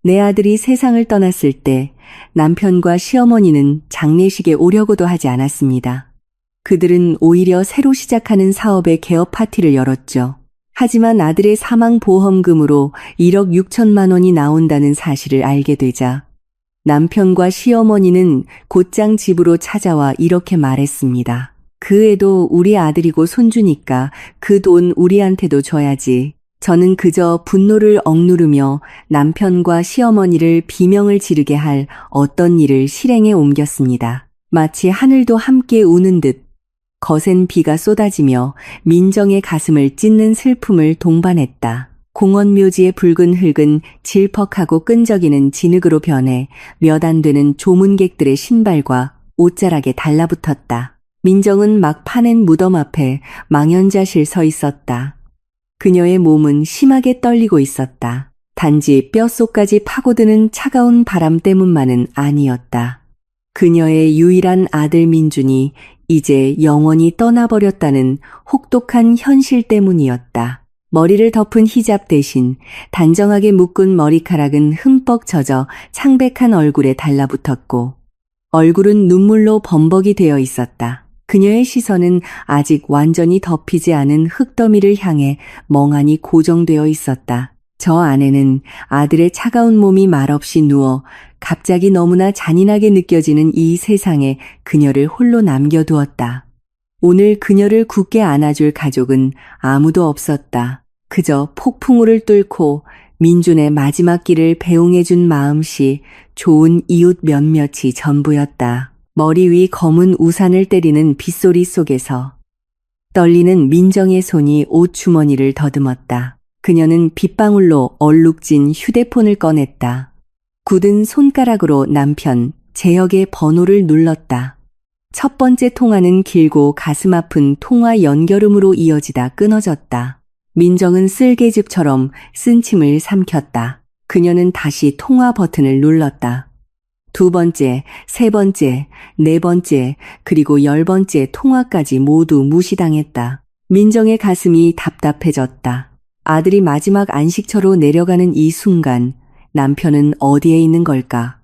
내 아들이 세상을 떠났을 때 남편과 시어머니는 장례식에 오려고도 하지 않았습니다. 그들은 오히려 새로 시작하는 사업의 개업 파티를 열었죠. 하지만 아들의 사망 보험금으로 1억 6천만 원이 나온다는 사실을 알게 되자 남편과 시어머니는 곧장 집으로 찾아와 이렇게 말했습니다. 그 애도 우리 아들이고 손주니까 그 돈 우리한테도 줘야지. 저는 그저 분노를 억누르며 남편과 시어머니를 비명을 지르게 할 어떤 일을 실행에 옮겼습니다. 마치 하늘도 함께 우는 듯 거센 비가 쏟아지며 민정의 가슴을 찢는 슬픔을 동반했다. 공원 묘지의 붉은 흙은 질퍽하고 끈적이는 진흙으로 변해 몇 안 되는 조문객들의 신발과 옷자락에 달라붙었다. 민정은 막 파낸 무덤 앞에 망연자실 서 있었다. 그녀의 몸은 심하게 떨리고 있었다. 단지 뼛속까지 파고드는 차가운 바람 때문만은 아니었다. 그녀의 유일한 아들 민준이 이제 영원히 떠나버렸다는 혹독한 현실 때문이었다. 머리를 덮은 히잡 대신 단정하게 묶은 머리카락은 흠뻑 젖어 창백한 얼굴에 달라붙었고 얼굴은 눈물로 범벅이 되어 있었다. 그녀의 시선은 아직 완전히 덮이지 않은 흙더미를 향해 멍하니 고정되어 있었다. 저 안에는 아들의 차가운 몸이 말없이 누워 갑자기 너무나 잔인하게 느껴지는 이 세상에 그녀를 홀로 남겨두었다. 오늘 그녀를 굳게 안아줄 가족은 아무도 없었다. 그저 폭풍우를 뚫고 민준의 마지막 길을 배웅해준 마음씨 좋은 이웃 몇몇이 전부였다. 머리 위 검은 우산을 때리는 빗소리 속에서 떨리는 민정의 손이 옷 주머니를 더듬었다. 그녀는 빗방울로 얼룩진 휴대폰을 꺼냈다. 굳은 손가락으로 남편 재혁의 번호를 눌렀다. 첫 번째 통화는 길고 가슴 아픈 통화 연결음으로 이어지다 끊어졌다. 민정은 쓸개즙처럼 쓴침을 삼켰다. 그녀는 다시 통화 버튼을 눌렀다. 두 번째, 세 번째, 네 번째, 그리고 10번째 통화까지 모두 무시당했다. 민정의 가슴이 답답해졌다. 아들이 마지막 안식처로 내려가는 이 순간 남편은 어디에 있는 걸까?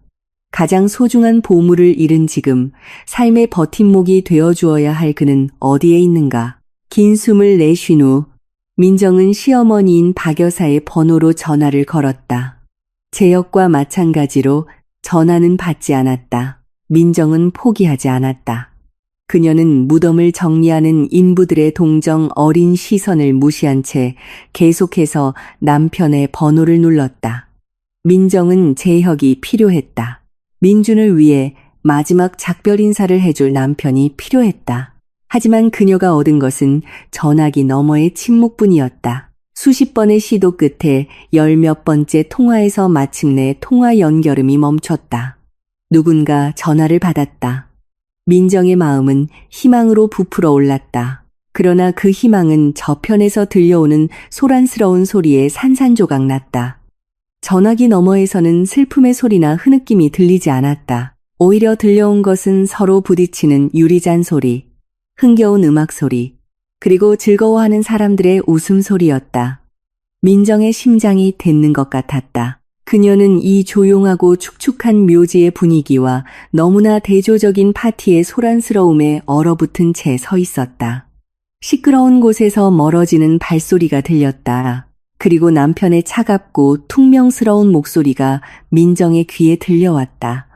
가장 소중한 보물을 잃은 지금 삶의 버팀목이 되어주어야 할 그는 어디에 있는가? 긴 숨을 내쉰 후 민정은 시어머니인 박 여사의 번호로 전화를 걸었다. 재혁과 마찬가지로 전화는 받지 않았다. 민정은 포기하지 않았다. 그녀는 무덤을 정리하는 인부들의 동정 어린 시선을 무시한 채 계속해서 남편의 번호를 눌렀다. 민정은 재혁이 필요했다. 민준을 위해 마지막 작별 인사를 해줄 남편이 필요했다. 하지만 그녀가 얻은 것은 전화기 너머의 침묵뿐이었다. 수십 번의 시도 끝에 10몇 번째 통화에서 마침내 통화 연결음이 멈췄다. 누군가 전화를 받았다. 민정의 마음은 희망으로 부풀어 올랐다. 그러나 그 희망은 저편에서 들려오는 소란스러운 소리에 산산조각 났다. 전화기 너머에서는 슬픔의 소리나 흐느낌이 들리지 않았다. 오히려 들려온 것은 서로 부딪히는 유리잔 소리, 흥겨운 음악 소리, 그리고 즐거워하는 사람들의 웃음소리였다. 민정의 심장이 댔는 것 같았다. 그녀는 이 조용하고 축축한 묘지의 분위기와 너무나 대조적인 파티의 소란스러움에 얼어붙은 채 서 있었다. 시끄러운 곳에서 멀어지는 발소리가 들렸다. 그리고 남편의 차갑고 퉁명스러운 목소리가 민정의 귀에 들려왔다.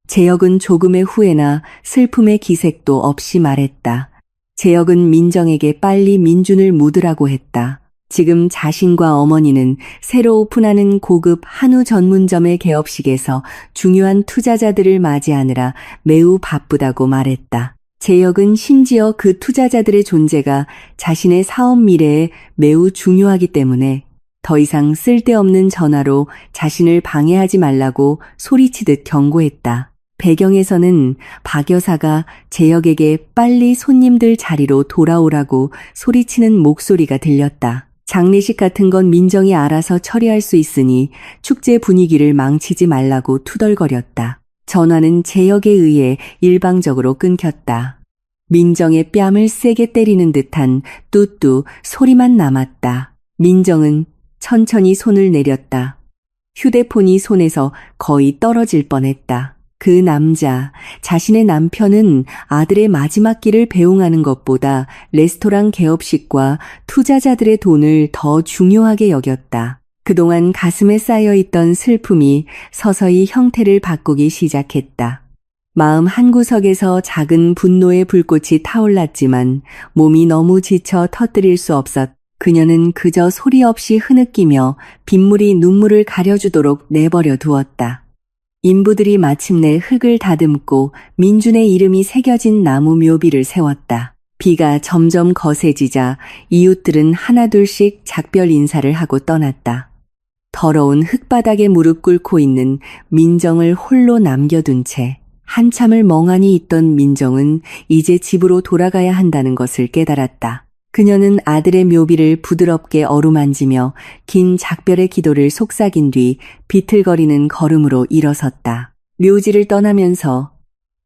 재혁은 조금의 후회나 슬픔의 기색도 없이 말했다. 재혁은 민정에게 빨리 민준을 묻으라고 했다. 지금 자신과 어머니는 새로 오픈하는 고급 한우 전문점의 개업식에서 중요한 투자자들을 맞이하느라 매우 바쁘다고 말했다. 재혁은 심지어 그 투자자들의 존재가 자신의 사업 미래에 매우 중요하기 때문에 더 이상 쓸데없는 전화로 자신을 방해하지 말라고 소리치듯 경고했다. 배경에서는 박 여사가 재혁에게 빨리 손님들 자리로 돌아오라고 소리치는 목소리가 들렸다. 장례식 같은 건 민정이 알아서 처리할 수 있으니 축제 분위기를 망치지 말라고 투덜거렸다. 전화는 재혁에 의해 일방적으로 끊겼다. 민정의 뺨을 세게 때리는 듯한 뚜뚜 소리만 남았다. 민정은 천천히 손을 내렸다. 휴대폰이 손에서 거의 떨어질 뻔했다. 그 남자, 자신의 남편은 아들의 마지막 길을 배웅하는 것보다 레스토랑 개업식과 투자자들의 돈을 더 중요하게 여겼다. 그동안 가슴에 쌓여있던 슬픔이 서서히 형태를 바꾸기 시작했다. 마음 한구석에서 작은 분노의 불꽃이 타올랐지만 몸이 너무 지쳐 터뜨릴 수 없었다. 그녀는 그저 소리 없이 흐느끼며 빗물이 눈물을 가려주도록 내버려 두었다. 인부들이 마침내 흙을 다듬고 민준의 이름이 새겨진 나무 묘비를 세웠다. 비가 점점 거세지자 이웃들은 하나둘씩 작별 인사를 하고 떠났다. 더러운 흙바닥에 무릎 꿇고 있는 민정을 홀로 남겨둔 채 한참을 멍하니 있던 민정은 이제 집으로 돌아가야 한다는 것을 깨달았다. 그녀는 아들의 묘비를 부드럽게 어루만지며 긴 작별의 기도를 속삭인 뒤 비틀거리는 걸음으로 일어섰다. 묘지를 떠나면서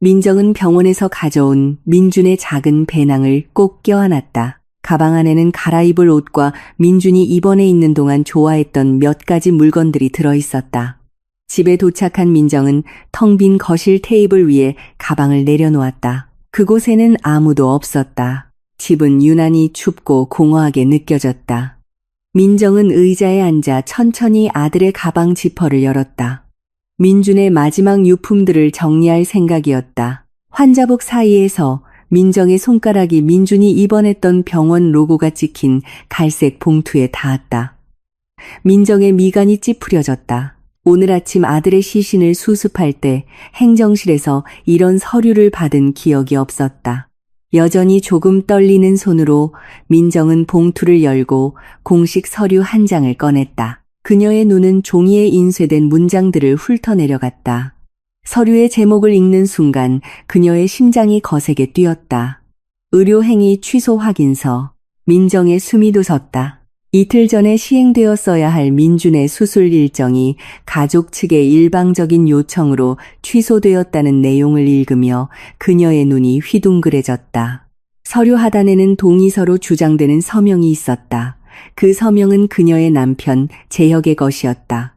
민정은 병원에서 가져온 민준의 작은 배낭을 꼭 껴안았다. 가방 안에는 갈아입을 옷과 민준이 입원해 있는 동안 좋아했던 몇 가지 물건들이 들어있었다. 집에 도착한 민정은 텅 빈 거실 테이블 위에 가방을 내려놓았다. 그곳에는 아무도 없었다. 집은 유난히 춥고 공허하게 느껴졌다. 민정은 의자에 앉아 천천히 아들의 가방 지퍼를 열었다. 민준의 마지막 유품들을 정리할 생각이었다. 환자복 사이에서 민정의 손가락이 민준이 입원했던 병원 로고가 찍힌 갈색 봉투에 닿았다. 민정의 미간이 찌푸려졌다. 오늘 아침 아들의 시신을 수습할 때 행정실에서 이런 서류를 받은 기억이 없었다. 여전히 조금 떨리는 손으로 민정은 봉투를 열고 공식 서류 한 장을 꺼냈다. 그녀의 눈은 종이에 인쇄된 문장들을 훑어내려갔다. 서류의 제목을 읽는 순간 그녀의 심장이 거세게 뛰었다. 의료행위 취소 확인서. 민정의 숨이 돋았다. 이틀 전에 시행되었어야 할 민준의 수술 일정이 가족 측의 일방적인 요청으로 취소되었다는 내용을 읽으며 그녀의 눈이 휘둥그레졌다. 서류 하단에는 동의서로 주장되는 서명이 있었다. 그 서명은 그녀의 남편 재혁의 것이었다.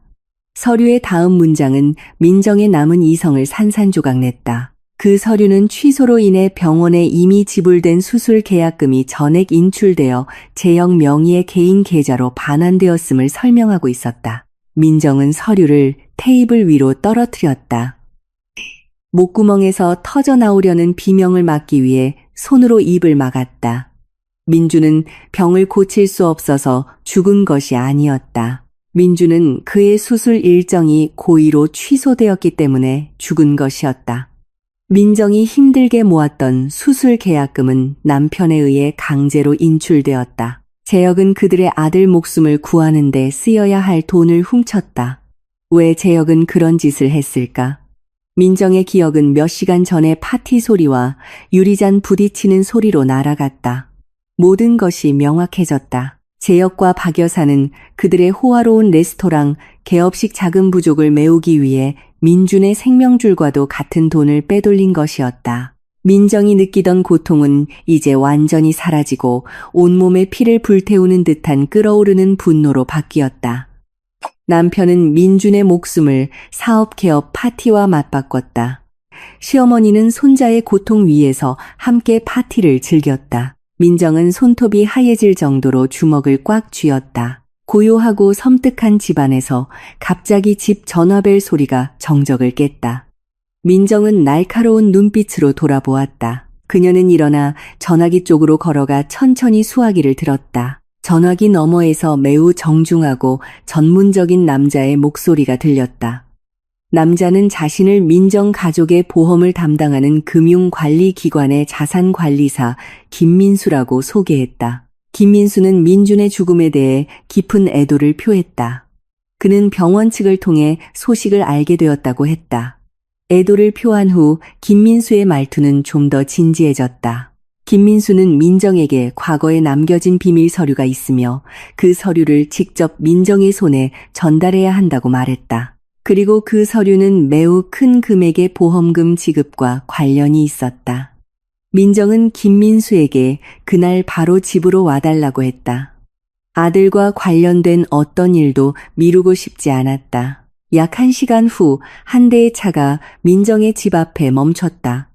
서류의 다음 문장은 민정의 남은 이성을 산산조각냈다. 그 서류는 취소로 인해 병원에 이미 지불된 수술 계약금이 전액 인출되어 재혁 명의의 개인 계좌로 반환되었음을 설명하고 있었다. 민정은 서류를 테이블 위로 떨어뜨렸다. 목구멍에서 터져나오려는 비명을 막기 위해 손으로 입을 막았다. 민주는 병을 고칠 수 없어서 죽은 것이 아니었다. 민주는 그의 수술 일정이 고의로 취소되었기 때문에 죽은 것이었다. 민정이 힘들게 모았던 수술 계약금은 남편에 의해 강제로 인출되었다. 재혁은 그들의 아들 목숨을 구하는 데 쓰여야 할 돈을 훔쳤다. 왜 재혁은 그런 짓을 했을까? 민정의 기억은 몇 시간 전의 파티 소리와 유리잔 부딪히는 소리로 날아갔다. 모든 것이 명확해졌다. 재혁과 박 여사는 그들의 호화로운 레스토랑 개업식 자금 부족을 메우기 위해 민준의 생명줄과도 같은 돈을 빼돌린 것이었다. 민정이 느끼던 고통은 이제 완전히 사라지고 온몸에 피를 불태우는 듯한 끓어오르는 분노로 바뀌었다. 남편은 민준의 목숨을 사업 개업 파티와 맞바꿨다. 시어머니는 손자의 고통 위에서 함께 파티를 즐겼다. 민정은 손톱이 하얘질 정도로 주먹을 꽉 쥐었다. 고요하고 섬뜩한 집안에서 갑자기 집 전화벨 소리가 정적을 깼다. 민정은 날카로운 눈빛으로 돌아보았다. 그녀는 일어나 전화기 쪽으로 걸어가 천천히 수화기를 들었다. 전화기 너머에서 매우 정중하고 전문적인 남자의 목소리가 들렸다. 남자는 자신을 민정 가족의 보험을 담당하는 금융관리기관의 자산관리사 김민수라고 소개했다. 김민수는 민준의 죽음에 대해 깊은 애도를 표했다. 그는 병원 측을 통해 소식을 알게 되었다고 했다. 애도를 표한 후 김민수의 말투는 좀 더 진지해졌다. 김민수는 민정에게 과거에 남겨진 비밀 서류가 있으며 그 서류를 직접 민정의 손에 전달해야 한다고 말했다. 그리고 그 서류는 매우 큰 금액의 보험금 지급과 관련이 있었다. 민정은 김민수에게 그날 바로 집으로 와달라고 했다. 아들과 관련된 어떤 일도 미루고 싶지 않았다. 약 1시간 후 한 대의 차가 민정의 집 앞에 멈췄다.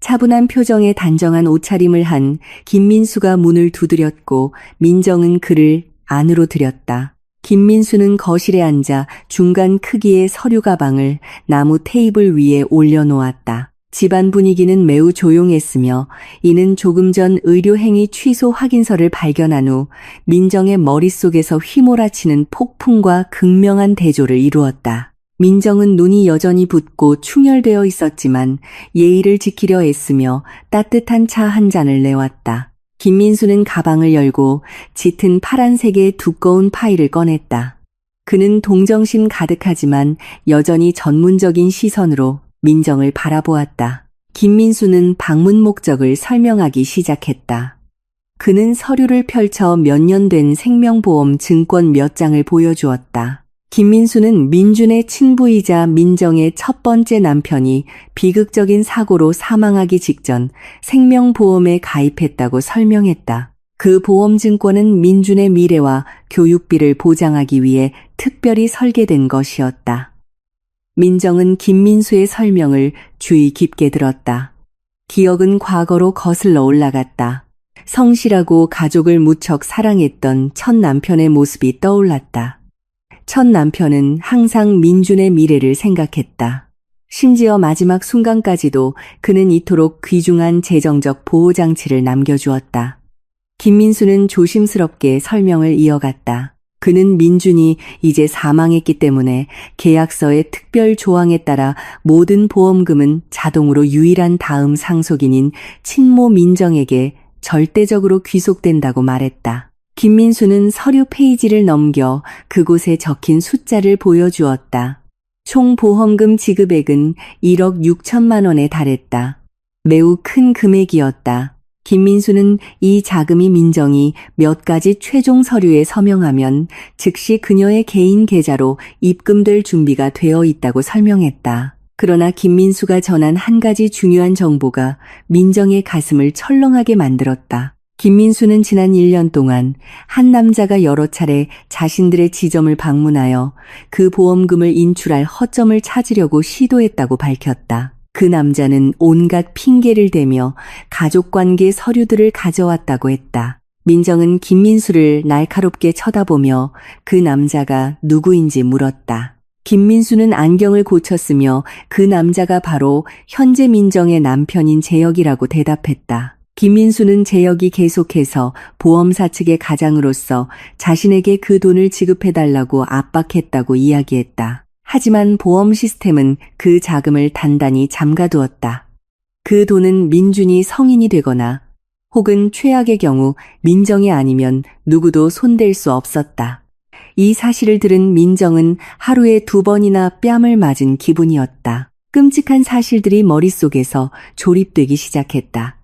차분한 표정에 단정한 옷차림을 한 김민수가 문을 두드렸고 민정은 그를 안으로 들였다. 김민수는 거실에 앉아 중간 크기의 서류 가방을 나무 테이블 위에 올려놓았다. 집안 분위기는 매우 조용했으며 이는 조금 전 의료행위 취소 확인서를 발견한 후 민정의 머릿속에서 휘몰아치는 폭풍과 극명한 대조를 이루었다. 민정은 눈이 여전히 붓고 충혈되어 있었지만 예의를 지키려 애쓰며 따뜻한 차 한 잔을 내왔다. 김민수는 가방을 열고 짙은 파란색의 두꺼운 파일을 꺼냈다. 그는 동정심 가득하지만 여전히 전문적인 시선으로 민정을 바라보았다. 김민수는 방문 목적을 설명하기 시작했다. 그는 서류를 펼쳐 몇 년 된 생명보험 증권 몇 장을 보여주었다. 김민수는 민준의 친부이자 민정의 첫 번째 남편이 비극적인 사고로 사망하기 직전 생명보험에 가입했다고 설명했다. 그 보험증권은 민준의 미래와 교육비를 보장하기 위해 특별히 설계된 것이었다. 민정은 김민수의 설명을 주의 깊게 들었다. 기억은 과거로 거슬러 올라갔다. 성실하고 가족을 무척 사랑했던 첫 남편의 모습이 떠올랐다. 첫 남편은 항상 민준의 미래를 생각했다. 심지어 마지막 순간까지도 그는 이토록 귀중한 재정적 보호장치를 남겨주었다. 김민수는 조심스럽게 설명을 이어갔다. 그는 민준이 이제 사망했기 때문에 계약서의 특별 조항에 따라 모든 보험금은 자동으로 유일한 다음 상속인인 친모 민정에게 절대적으로 귀속된다고 말했다. 김민수는 서류 페이지를 넘겨 그곳에 적힌 숫자를 보여주었다. 총 보험금 지급액은 1억 6천만 원에 달했다. 매우 큰 금액이었다. 김민수는 이 자금이 민정이 몇 가지 최종 서류에 서명하면 즉시 그녀의 개인 계좌로 입금될 준비가 되어 있다고 설명했다. 그러나 김민수가 전한 한 가지 중요한 정보가 민정의 가슴을 철렁하게 만들었다. 김민수는 지난 1년 동안 한 남자가 여러 차례 자신들의 지점을 방문하여 그 보험금을 인출할 허점을 찾으려고 시도했다고 밝혔다. 그 남자는 온갖 핑계를 대며 가족관계 서류들을 가져왔다고 했다. 민정은 김민수를 날카롭게 쳐다보며 그 남자가 누구인지 물었다. 김민수는 안경을 고쳤으며 그 남자가 바로 현재 민정의 남편인 재혁이라고 대답했다. 김민수는 재혁이 계속해서 보험사 측의 가장으로서 자신에게 그 돈을 지급해달라고 압박했다고 이야기했다. 하지만 보험 시스템은 그 자금을 단단히 잠가두었다. 그 돈은 민준이 성인이 되거나 혹은 최악의 경우 민정이 아니면 누구도 손댈 수 없었다. 이 사실을 들은 민정은 하루에 2번이나 뺨을 맞은 기분이었다. 끔찍한 사실들이 머릿속에서 조립되기 시작했다.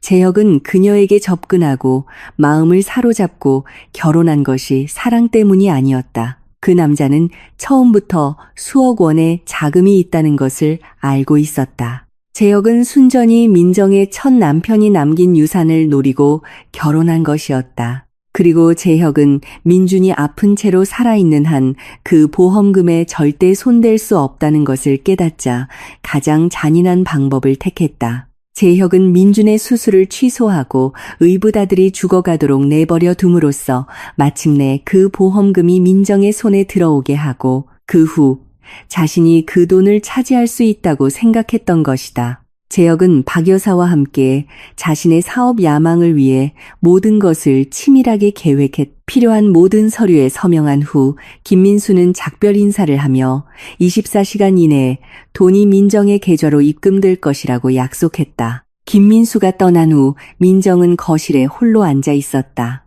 재혁은 그녀에게 접근하고 마음을 사로잡고 결혼한 것이 사랑 때문이 아니었다. 그 남자는 처음부터 수억 원의 자금이 있다는 것을 알고 있었다. 재혁은 순전히 민정의 첫 남편이 남긴 유산을 노리고 결혼한 것이었다. 그리고 재혁은 민준이 아픈 채로 살아있는 한 그 보험금에 절대 손댈 수 없다는 것을 깨닫자 가장 잔인한 방법을 택했다. 재혁은 민준의 수술을 취소하고 의붓아들이 죽어가도록 내버려 둠으로써 마침내 그 보험금이 민정의 손에 들어오게 하고 그 후 자신이 그 돈을 차지할 수 있다고 생각했던 것이다. 재혁은 박 여사와 함께 자신의 사업 야망을 위해 모든 것을 치밀하게 계획해 필요한 모든 서류에 서명한 후 김민수는 작별 인사를 하며 24시간 이내에 돈이 민정의 계좌로 입금될 것이라고 약속했다. 김민수가 떠난 후 민정은 거실에 홀로 앉아 있었다.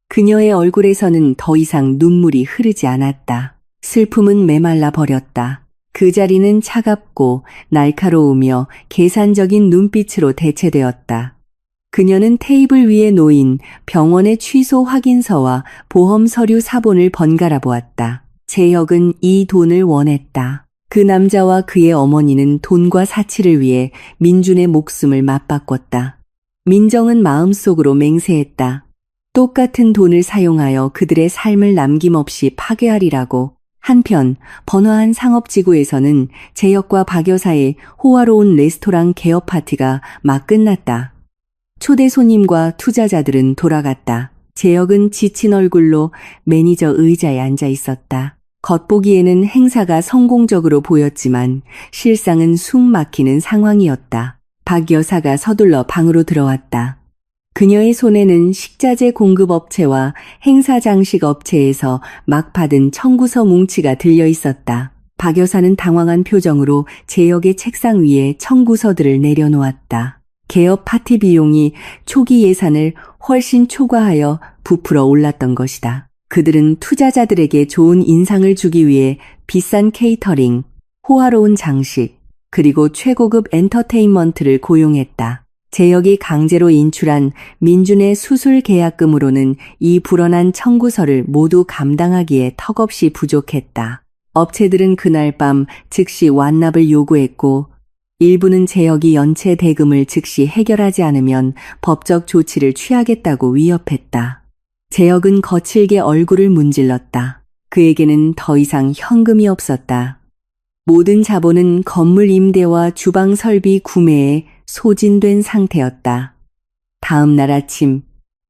그녀의 얼굴에서는 더 이상 눈물이 흐르지 않았다. 슬픔은 메말라 버렸다. 그 자리는 차갑고 날카로우며 계산적인 눈빛으로 대체되었다. 그녀는 테이블 위에 놓인 병원의 취소 확인서와 보험 서류 사본을 번갈아 보았다. 재혁은 이 돈을 원했다. 그 남자와 그의 어머니는 돈과 사치를 위해 민준의 목숨을 맞바꿨다. 민정은 마음속으로 맹세했다. 똑같은 돈을 사용하여 그들의 삶을 남김없이 파괴하리라고. 한편 번화한 상업지구에서는 제역과 박 여사의 호화로운 레스토랑 개업 파티가 막 끝났다. 초대 손님과 투자자들은 돌아갔다. 제역은 지친 얼굴로 매니저 의자에 앉아 있었다. 겉보기에는 행사가 성공적으로 보였지만 실상은 숨 막히는 상황이었다. 박 여사가 서둘러 방으로 들어왔다. 그녀의 손에는 식자재 공급업체와 행사 장식 업체에서 막 받은 청구서 뭉치가 들려 있었다. 박 여사는 당황한 표정으로 제역의 책상 위에 청구서들을 내려놓았다. 개업 파티 비용이 초기 예산을 훨씬 초과하여 부풀어 올랐던 것이다. 그들은 투자자들에게 좋은 인상을 주기 위해 비싼 케이터링, 호화로운 장식, 그리고 최고급 엔터테인먼트를 고용했다. 제역이 강제로 인출한 민준의 수술 계약금으로는 이 불어난 청구서를 모두 감당하기에 턱없이 부족했다. 업체들은 그날 밤 즉시 완납을 요구했고 일부는 제역이 연체 대금을 즉시 해결하지 않으면 법적 조치를 취하겠다고 위협했다. 제역은 거칠게 얼굴을 문질렀다. 그에게는 더 이상 현금이 없었다. 모든 자본은 건물 임대와 주방 설비 구매에 소진된 상태였다. 다음 날 아침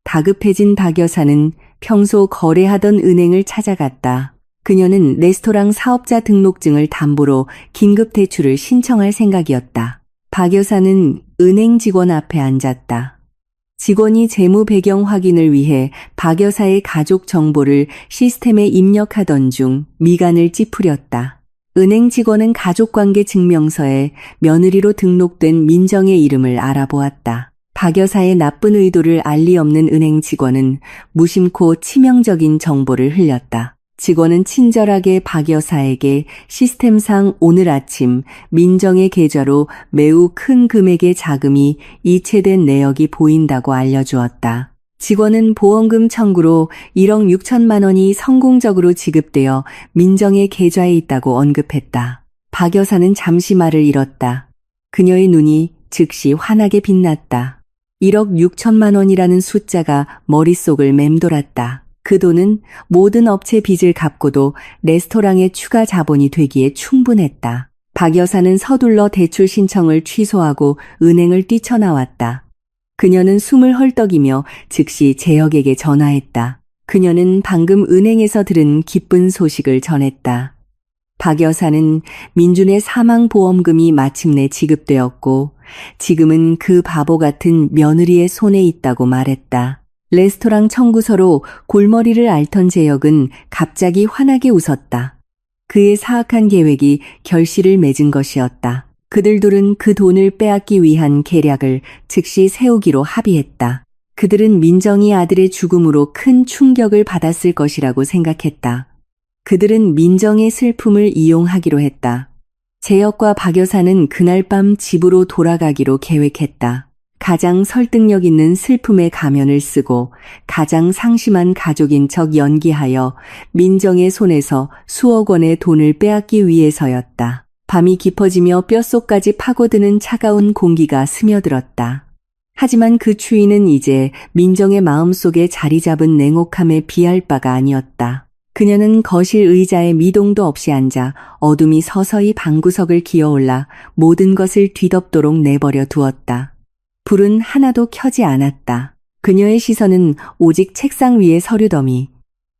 다급해진 박 여사는 평소 거래하던 은행을 찾아갔다. 그녀는 레스토랑 사업자 등록증을 담보로 긴급 대출을 신청할 생각이었다. 박 여사는 은행 직원 앞에 앉았다. 직원이 재무 배경 확인을 위해 박 여사의 가족 정보를 시스템에 입력하던 중 미간을 찌푸렸다. 은행 직원은 가족관계 증명서에 며느리로 등록된 민정의 이름을 알아보았다. 박 여사의 나쁜 의도를 알리 없는 은행 직원은 무심코 치명적인 정보를 흘렸다. 직원은 친절하게 박 여사에게 시스템상 오늘 아침 민정의 계좌로 매우 큰 금액의 자금이 이체된 내역이 보인다고 알려주었다. 직원은 보험금 청구로 1억 6천만 원이 성공적으로 지급되어 민정의 계좌에 있다고 언급했다. 박 여사는 잠시 말을 잃었다. 그녀의 눈이 즉시 환하게 빛났다. 1억 6천만 원이라는 숫자가 머릿속을 맴돌았다. 그 돈은 모든 업체 빚을 갚고도 레스토랑의 추가 자본이 되기에 충분했다. 박 여사는 서둘러 대출 신청을 취소하고 은행을 뛰쳐나왔다. 그녀는 숨을 헐떡이며 즉시 제역에게 전화했다. 그녀는 방금 은행에서 들은 기쁜 소식을 전했다. 박 여사는 민준의 사망보험금이 마침내 지급되었고 지금은 그 바보 같은 며느리의 손에 있다고 말했다. 레스토랑 청구서로 골머리를 앓던 제역은 갑자기 환하게 웃었다. 그의 사악한 계획이 결실을 맺은 것이었다. 그들 둘은 그 돈을 빼앗기 위한 계략을 즉시 세우기로 합의했다. 그들은 민정이 아들의 죽음으로 큰 충격을 받았을 것이라고 생각했다. 그들은 민정의 슬픔을 이용하기로 했다. 제역과 박 여사는 그날 밤 집으로 돌아가기로 계획했다. 가장 설득력 있는 슬픔의 가면을 쓰고 가장 상심한 가족인 척 연기하여 민정의 손에서 수억 원의 돈을 빼앗기 위해서였다. 밤이 깊어지며 뼛속까지 파고드는 차가운 공기가 스며들었다. 하지만 그 추위는 이제 민정의 마음속에 자리 잡은 냉혹함에 비할 바가 아니었다. 그녀는 거실 의자에 미동도 없이 앉아 어둠이 서서히 방구석을 기어올라 모든 것을 뒤덮도록 내버려 두었다. 불은 하나도 켜지 않았다. 그녀의 시선은 오직 책상 위의 서류 더미,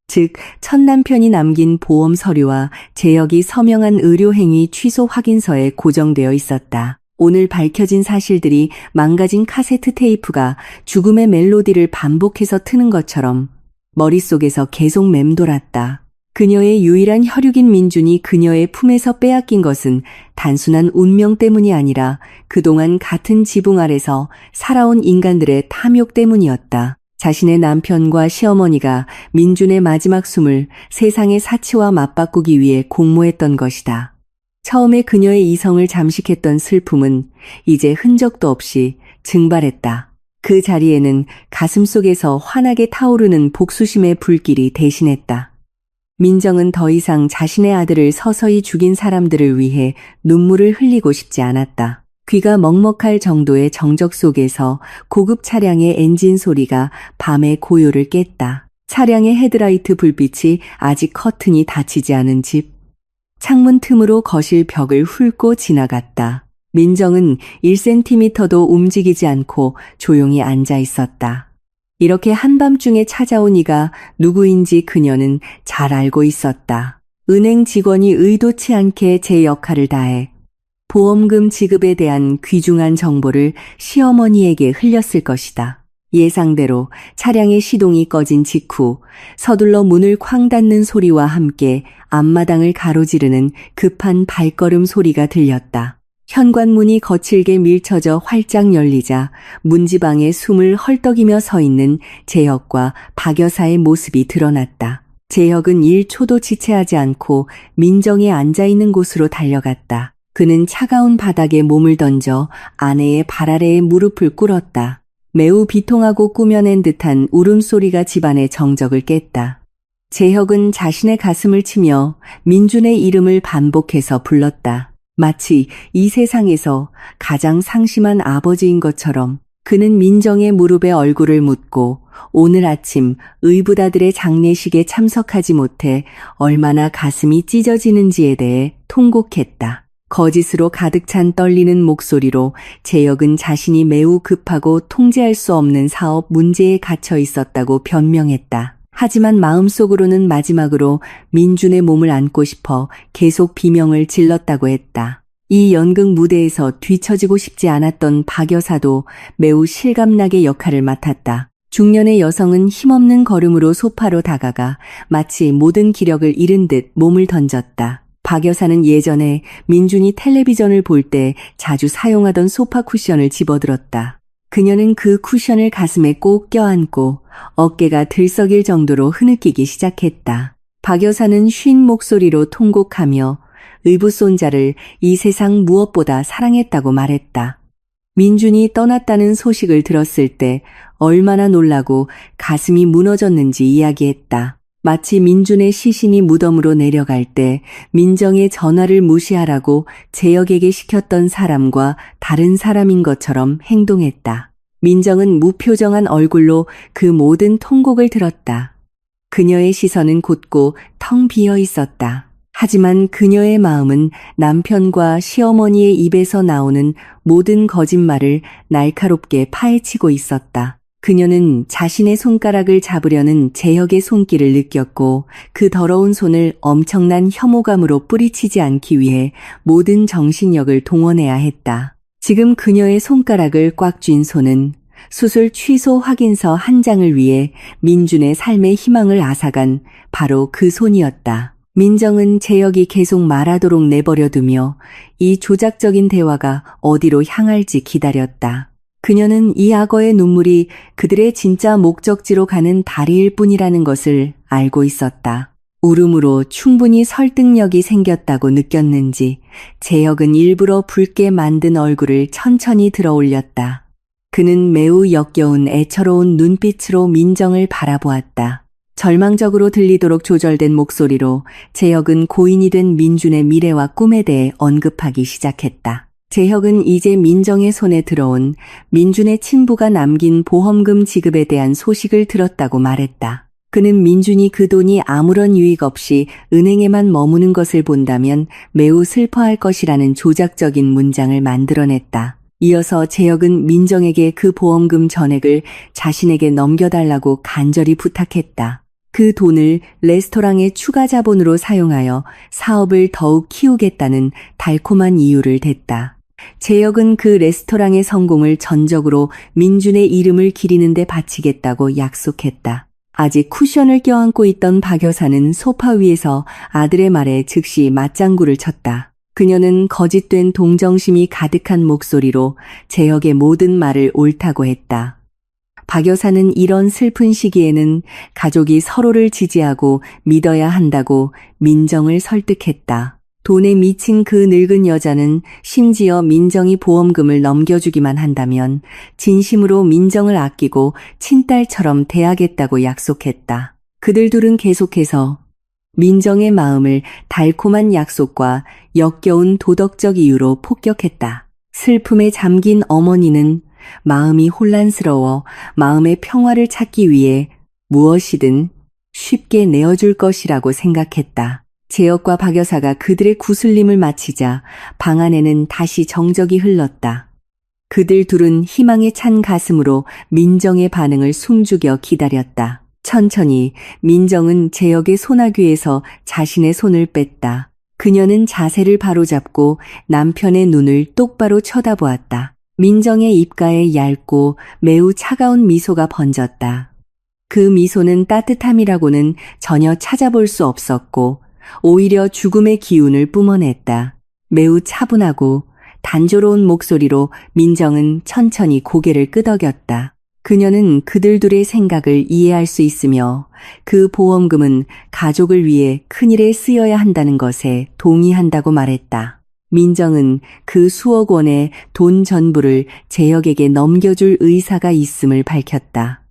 즉 첫 남편이 남긴 보험 서류와 제역이 서명한 의료행위 취소 확인서에 고정되어 있었다. 오늘 밝혀진 사실들이 망가진 카세트 테이프가 죽음의 멜로디를 반복해서 트는 것처럼 머릿속에서 계속 맴돌았다. 그녀의 유일한 혈육인 민준이 그녀의 품에서 빼앗긴 것은 단순한 운명 때문이 아니라 그동안 같은 지붕 아래서 살아온 인간들의 탐욕 때문이었다. 자신의 남편과 시어머니가 민준의 마지막 숨을 세상의 사치와 맞바꾸기 위해 공모했던 것이다. 처음에 그녀의 이성을 잠식했던 슬픔은 이제 흔적도 없이 증발했다. 그 자리에는 가슴속에서 환하게 타오르는 복수심의 불길이 대신했다. 민정은 더 이상 자신의 아들을 서서히 죽인 사람들을 위해 눈물을 흘리고 싶지 않았다. 귀가 먹먹할 정도의 정적 속에서 고급 차량의 엔진 소리가 밤의 고요를 깼다. 차량의 헤드라이트 불빛이 아직 커튼이 닫히지 않은 집. 창문 틈으로 거실 벽을 훑고 지나갔다. 민정은 1cm도 움직이지 않고 조용히 앉아 있었다. 이렇게 한밤중에 찾아온 이가 누구인지 그녀는 잘 알고 있었다. 은행 직원이 의도치 않게 제 역할을 다해 보험금 지급에 대한 귀중한 정보를 시어머니에게 흘렸을 것이다. 예상대로 차량의 시동이 꺼진 직후 서둘러 문을 쾅 닫는 소리와 함께 앞마당을 가로지르는 급한 발걸음 소리가 들렸다. 현관문이 거칠게 밀쳐져 활짝 열리자 문지방에 숨을 헐떡이며 서 있는 재혁과 박 여사의 모습이 드러났다. 재혁은 1초도 지체하지 않고 민정이 앉아있는 곳으로 달려갔다. 그는 차가운 바닥에 몸을 던져 아내의 발 아래에 무릎을 꿇었다. 매우 비통하고 꾸며낸 듯한 울음소리가 집안의 정적을 깼다. 재혁은 자신의 가슴을 치며 민준의 이름을 반복해서 불렀다. 마치 이 세상에서 가장 상심한 아버지인 것처럼 그는 민정의 무릎에 얼굴을 묻고 오늘 아침 의붓아들의 장례식에 참석하지 못해 얼마나 가슴이 찢어지는지에 대해 통곡했다. 거짓으로 가득 찬 떨리는 목소리로 재혁은 자신이 매우 급하고 통제할 수 없는 사업 문제에 갇혀 있었다고 변명했다. 하지만 마음속으로는 마지막으로 민준의 몸을 안고 싶어 계속 비명을 질렀다고 했다. 이 연극 무대에서 뒤처지고 싶지 않았던 박 여사도 매우 실감나게 역할을 맡았다. 중년의 여성은 힘없는 걸음으로 소파로 다가가 마치 모든 기력을 잃은 듯 몸을 던졌다. 박 여사는 예전에 민준이 텔레비전을 볼 때 자주 사용하던 소파 쿠션을 집어들었다. 그녀는 그 쿠션을 가슴에 꼭 껴안고 어깨가 들썩일 정도로 흐느끼기 시작했다. 박 여사는 쉰 목소리로 통곡하며 의붓손자를 이 세상 무엇보다 사랑했다고 말했다. 민준이 떠났다는 소식을 들었을 때 얼마나 놀라고 가슴이 무너졌는지 이야기했다. 마치 민준의 시신이 무덤으로 내려갈 때 민정의 전화를 무시하라고 재혁에게 시켰던 사람과 다른 사람인 것처럼 행동했다. 민정은 무표정한 얼굴로 그 모든 통곡을 들었다. 그녀의 시선은 곧고 텅 비어 있었다. 하지만 그녀의 마음은 남편과 시어머니의 입에서 나오는 모든 거짓말을 날카롭게 파헤치고 있었다. 그녀는 자신의 손가락을 잡으려는 재혁의 손길을 느꼈고 그 더러운 손을 엄청난 혐오감으로 뿌리치지 않기 위해 모든 정신력을 동원해야 했다. 지금 그녀의 손가락을 꽉 쥔 손은 수술 취소 확인서 한 장을 위해 민준의 삶의 희망을 앗아간 바로 그 손이었다. 민정은 재혁이 계속 말하도록 내버려두며 이 조작적인 대화가 어디로 향할지 기다렸다. 그녀는 이 악어의 눈물이 그들의 진짜 목적지로 가는 다리일 뿐이라는 것을 알고 있었다. 울음으로 충분히 설득력이 생겼다고 느꼈는지 재혁은 일부러 붉게 만든 얼굴을 천천히 들어 올렸다. 그는 매우 역겨운 애처로운 눈빛으로 민정을 바라보았다. 절망적으로 들리도록 조절된 목소리로 재혁은 고인이 된 민준의 미래와 꿈에 대해 언급하기 시작했다. 재혁은 이제 민정의 손에 들어온 민준의 친부가 남긴 보험금 지급에 대한 소식을 들었다고 말했다. 그는 민준이 그 돈이 아무런 유익 없이 은행에만 머무는 것을 본다면 매우 슬퍼할 것이라는 조작적인 문장을 만들어냈다. 이어서 재혁은 민정에게 그 보험금 전액을 자신에게 넘겨달라고 간절히 부탁했다. 그 돈을 레스토랑의 추가 자본으로 사용하여 사업을 더욱 키우겠다는 달콤한 이유를 댔다. 재혁은 그 레스토랑의 성공을 전적으로 민준의 이름을 기리는 데 바치겠다고 약속했다. 아직 쿠션을 껴안고 있던 박 여사는 소파 위에서 아들의 말에 즉시 맞장구를 쳤다. 그녀는 거짓된 동정심이 가득한 목소리로 재혁의 모든 말을 옳다고 했다. 박 여사는 이런 슬픈 시기에는 가족이 서로를 지지하고 믿어야 한다고 민정을 설득했다. 돈에 미친 그 늙은 여자는 심지어 민정이 보험금을 넘겨주기만 한다면 진심으로 민정을 아끼고 친딸처럼 대하겠다고 약속했다. 그들 둘은 계속해서 민정의 마음을 달콤한 약속과 역겨운 도덕적 이유로 폭격했다. 슬픔에 잠긴 어머니는 마음이 혼란스러워 마음의 평화를 찾기 위해 무엇이든 쉽게 내어줄 것이라고 생각했다. 제역과 박 여사가 그들의 구슬림을 마치자 방 안에는 다시 정적이 흘렀다. 그들 둘은 희망에 찬 가슴으로 민정의 반응을 숨죽여 기다렸다. 천천히 민정은 제역의 소나귀에서 자신의 손을 뺐다. 그녀는 자세를 바로잡고 남편의 눈을 똑바로 쳐다보았다. 민정의 입가에 얇고 매우 차가운 미소가 번졌다. 그 미소는 따뜻함이라고는 전혀 찾아볼 수 없었고 오히려 죽음의 기운을 뿜어냈다. 매우 차분하고 단조로운 목소리로 민정은 천천히 고개를 끄덕였다. 그녀는 그들 둘의 생각을 이해할 수 있으며 그 보험금은 가족을 위해 큰일에 쓰여야 한다는 것에 동의한다고 말했다. 민정은 그 수억 원의 돈 전부를 제역에게 넘겨줄 의사가 있음을 밝혔다.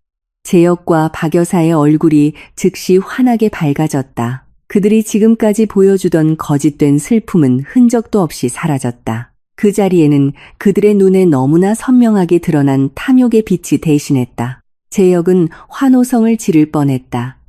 제역과 박 여사의 얼굴이 즉시 환하게 밝아졌다. 그들이 지금까지 보여주던 거짓된 슬픔은 흔적도 없이 사라졌다. 그 자리에는 그들의 눈에 너무나 선명하게 드러난 탐욕의 빛이 대신했다. 제역은 환호성을 지를 뻔했다.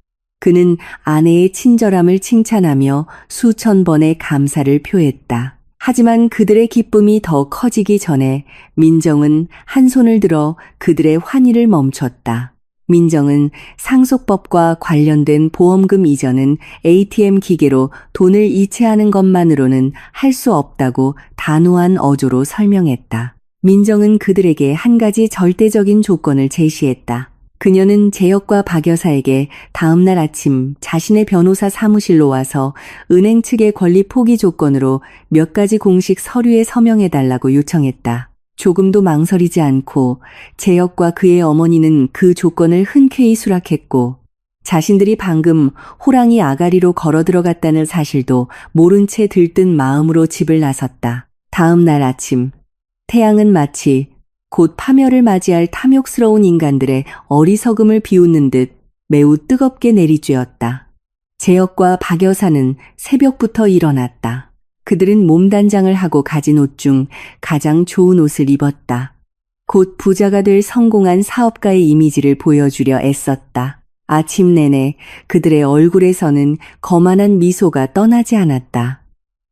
그는 아내의 친절함을 칭찬하며 수천 번의 감사를 표했다. 하지만 그들의 기쁨이 더 커지기 전에 민정은 한 손을 들어 그들의 환희를 멈췄다. 민정은 상속법과 관련된 보험금 이전은 ATM 기계로 돈을 이체하는 것만으로는 할 수 없다고 단호한 어조로 설명했다. 민정은 그들에게 한 가지 절대적인 조건을 제시했다. 그녀는 제역과 박 여사에게 다음 날 아침 자신의 변호사 사무실로 와서 은행 측의 권리 포기 조건으로 몇 가지 공식 서류에 서명해달라고 요청했다. 조금도 망설이지 않고 제역과 그의 어머니는 그 조건을 흔쾌히 수락했고 자신들이 방금 호랑이 아가리로 걸어 들어갔다는 사실도 모른 채 들뜬 마음으로 집을 나섰다. 다음 날 아침 태양은 마치 곧 파멸을 맞이할 탐욕스러운 인간들의 어리석음을 비웃는 듯 매우 뜨겁게 내리쬐었다. 제역과 박 여사는 새벽부터 일어났다. 그들은 몸단장을 하고 가진 옷 중 가장 좋은 옷을 입었다. 곧 부자가 될 성공한 사업가의 이미지를 보여주려 애썼다. 아침 내내 그들의 얼굴에서는 거만한 미소가 떠나지 않았다.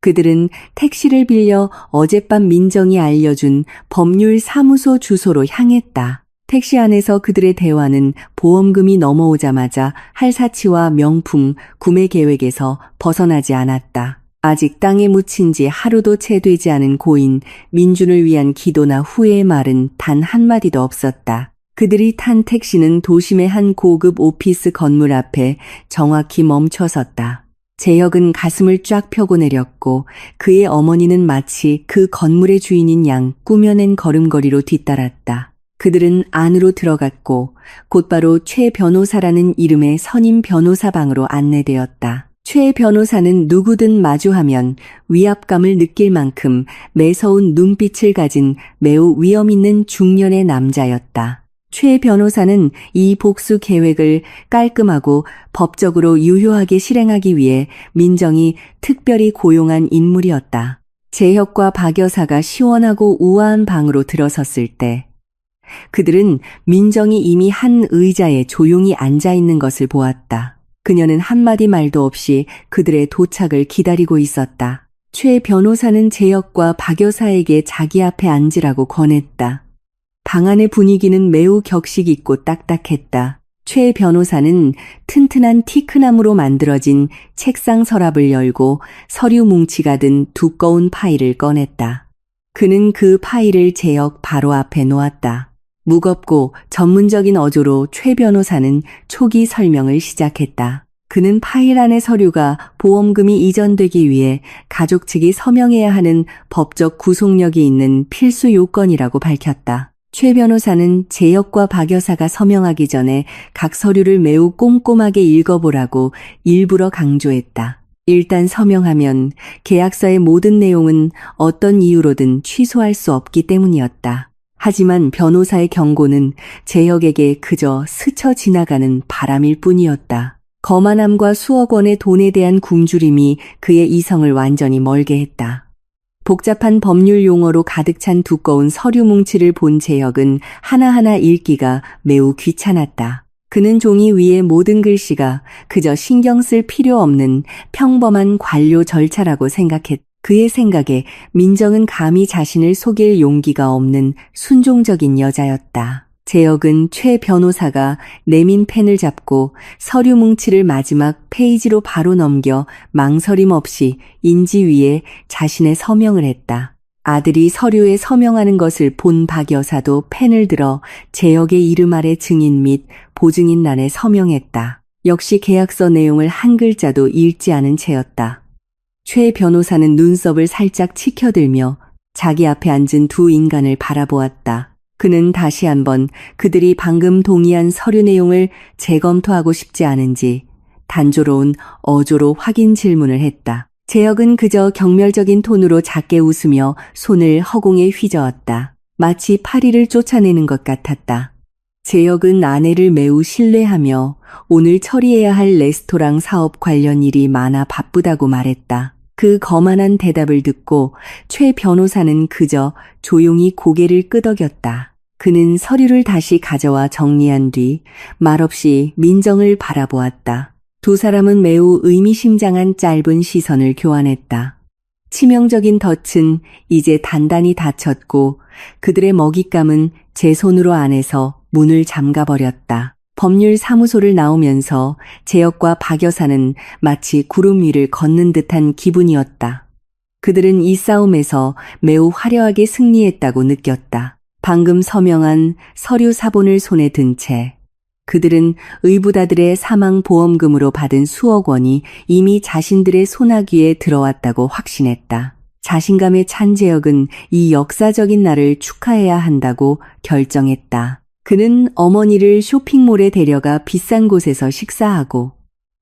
그들은 택시를 빌려 어젯밤 민정이 알려준 법률 사무소 주소로 향했다. 택시 안에서 그들의 대화는 보험금이 넘어오자마자 할 사치와 명품, 구매 계획에서 벗어나지 않았다. 아직 땅에 묻힌 지 하루도 채 되지 않은 고인 민준을 위한 기도나 후회의 말은 단 한마디도 없었다. 그들이 탄 택시는 도심의 한 고급 오피스 건물 앞에 정확히 멈춰섰다. 제역은 가슴을 쫙 펴고 내렸고 그의 어머니는 마치 그 건물의 주인인 양 꾸며낸 걸음걸이로 뒤따랐다. 그들은 안으로 들어갔고 곧바로 최 변호사라는 이름의 선임 변호사 방으로 안내되었다. 최 변호사는 누구든 마주하면 위압감을 느낄 만큼 매서운 눈빛을 가진 매우 위험 있는 중년의 남자였다. 최 변호사는 이 복수 계획을 깔끔하고 법적으로 유효하게 실행하기 위해 민정이 특별히 고용한 인물이었다. 제역과 박 여사가 시원하고 우아한 방으로 들어섰을 때 그들은 민정이 이미 한 의자에 조용히 앉아 있는 것을 보았다. 그녀는 한마디 말도 없이 그들의 도착을 기다리고 있었다. 최 변호사는 제역과 박 여사에게 자기 앞에 앉으라고 권했다. 방 안의 분위기는 매우 격식 있고 딱딱했다. 최 변호사는 튼튼한 티크나무로 만들어진 책상 서랍을 열고 서류 뭉치가 든 두꺼운 파일을 꺼냈다. 그는 그 파일을 제역 바로 앞에 놓았다. 무겁고 전문적인 어조로 최 변호사는 초기 설명을 시작했다. 그는 파일 안의 서류가 보험금이 이전되기 위해 가족 측이 서명해야 하는 법적 구속력이 있는 필수 요건이라고 밝혔다. 최 변호사는 제역과 박 여사가 서명하기 전에 각 서류를 매우 꼼꼼하게 읽어보라고 일부러 강조했다. 일단 서명하면 계약서의 모든 내용은 어떤 이유로든 취소할 수 없기 때문이었다. 하지만 변호사의 경고는 제역에게 그저 스쳐 지나가는 바람일 뿐이었다. 거만함과 수억 원의 돈에 대한 굶주림이 그의 이성을 완전히 멀게 했다. 복잡한 법률 용어로 가득 찬 두꺼운 서류 뭉치를 본 재혁은 하나하나 읽기가 매우 귀찮았다. 그는 종이 위의 모든 글씨가 그저 신경 쓸 필요 없는 평범한 관료 절차라고 생각했다. 그의 생각에 민정은 감히 자신을 속일 용기가 없는 순종적인 여자였다. 재혁은 최 변호사가 내민 펜을 잡고 서류 뭉치를 마지막 페이지로 바로 넘겨 망설임 없이 인지 위에 자신의 서명을 했다. 아들이 서류에 서명하는 것을 본 박 여사도 펜을 들어 재혁의 이름 아래 증인 및 보증인란에 서명했다. 역시 계약서 내용을 한 글자도 읽지 않은 채였다. 최 변호사는 눈썹을 살짝 치켜들며 자기 앞에 앉은 두 인간을 바라보았다. 그는 다시 한번 그들이 방금 동의한 서류 내용을 재검토하고 싶지 않은지 단조로운 어조로 확인 질문을 했다. 재혁은 그저 경멸적인 톤으로 작게 웃으며 손을 허공에 휘저었다. 마치 파리를 쫓아내는 것 같았다. 재혁은 아내를 매우 신뢰하며 오늘 처리해야 할 레스토랑 사업 관련 일이 많아 바쁘다고 말했다. 그 거만한 대답을 듣고 최 변호사는 그저 조용히 고개를 끄덕였다. 그는 서류를 다시 가져와 정리한 뒤 말없이 민정을 바라보았다. 두 사람은 매우 의미심장한 짧은 시선을 교환했다. 치명적인 덫은 이제 단단히 닫혔고 그들의 먹잇감은 제 손으로 안에서 문을 잠가버렸다. 법률사무소를 나오면서 재혁과 박 여사는 마치 구름 위를 걷는 듯한 기분이었다. 그들은 이 싸움에서 매우 화려하게 승리했다고 느꼈다. 방금 서명한 서류 사본을 손에 든 채 그들은 의붓아들의 사망보험금으로 받은 수억 원이 이미 자신들의 소나귀에 들어왔다고 확신했다. 자신감에 찬 재혁은 이 역사적인 날을 축하해야 한다고 결정했다. 그는 어머니를 쇼핑몰에 데려가 비싼 곳에서 식사하고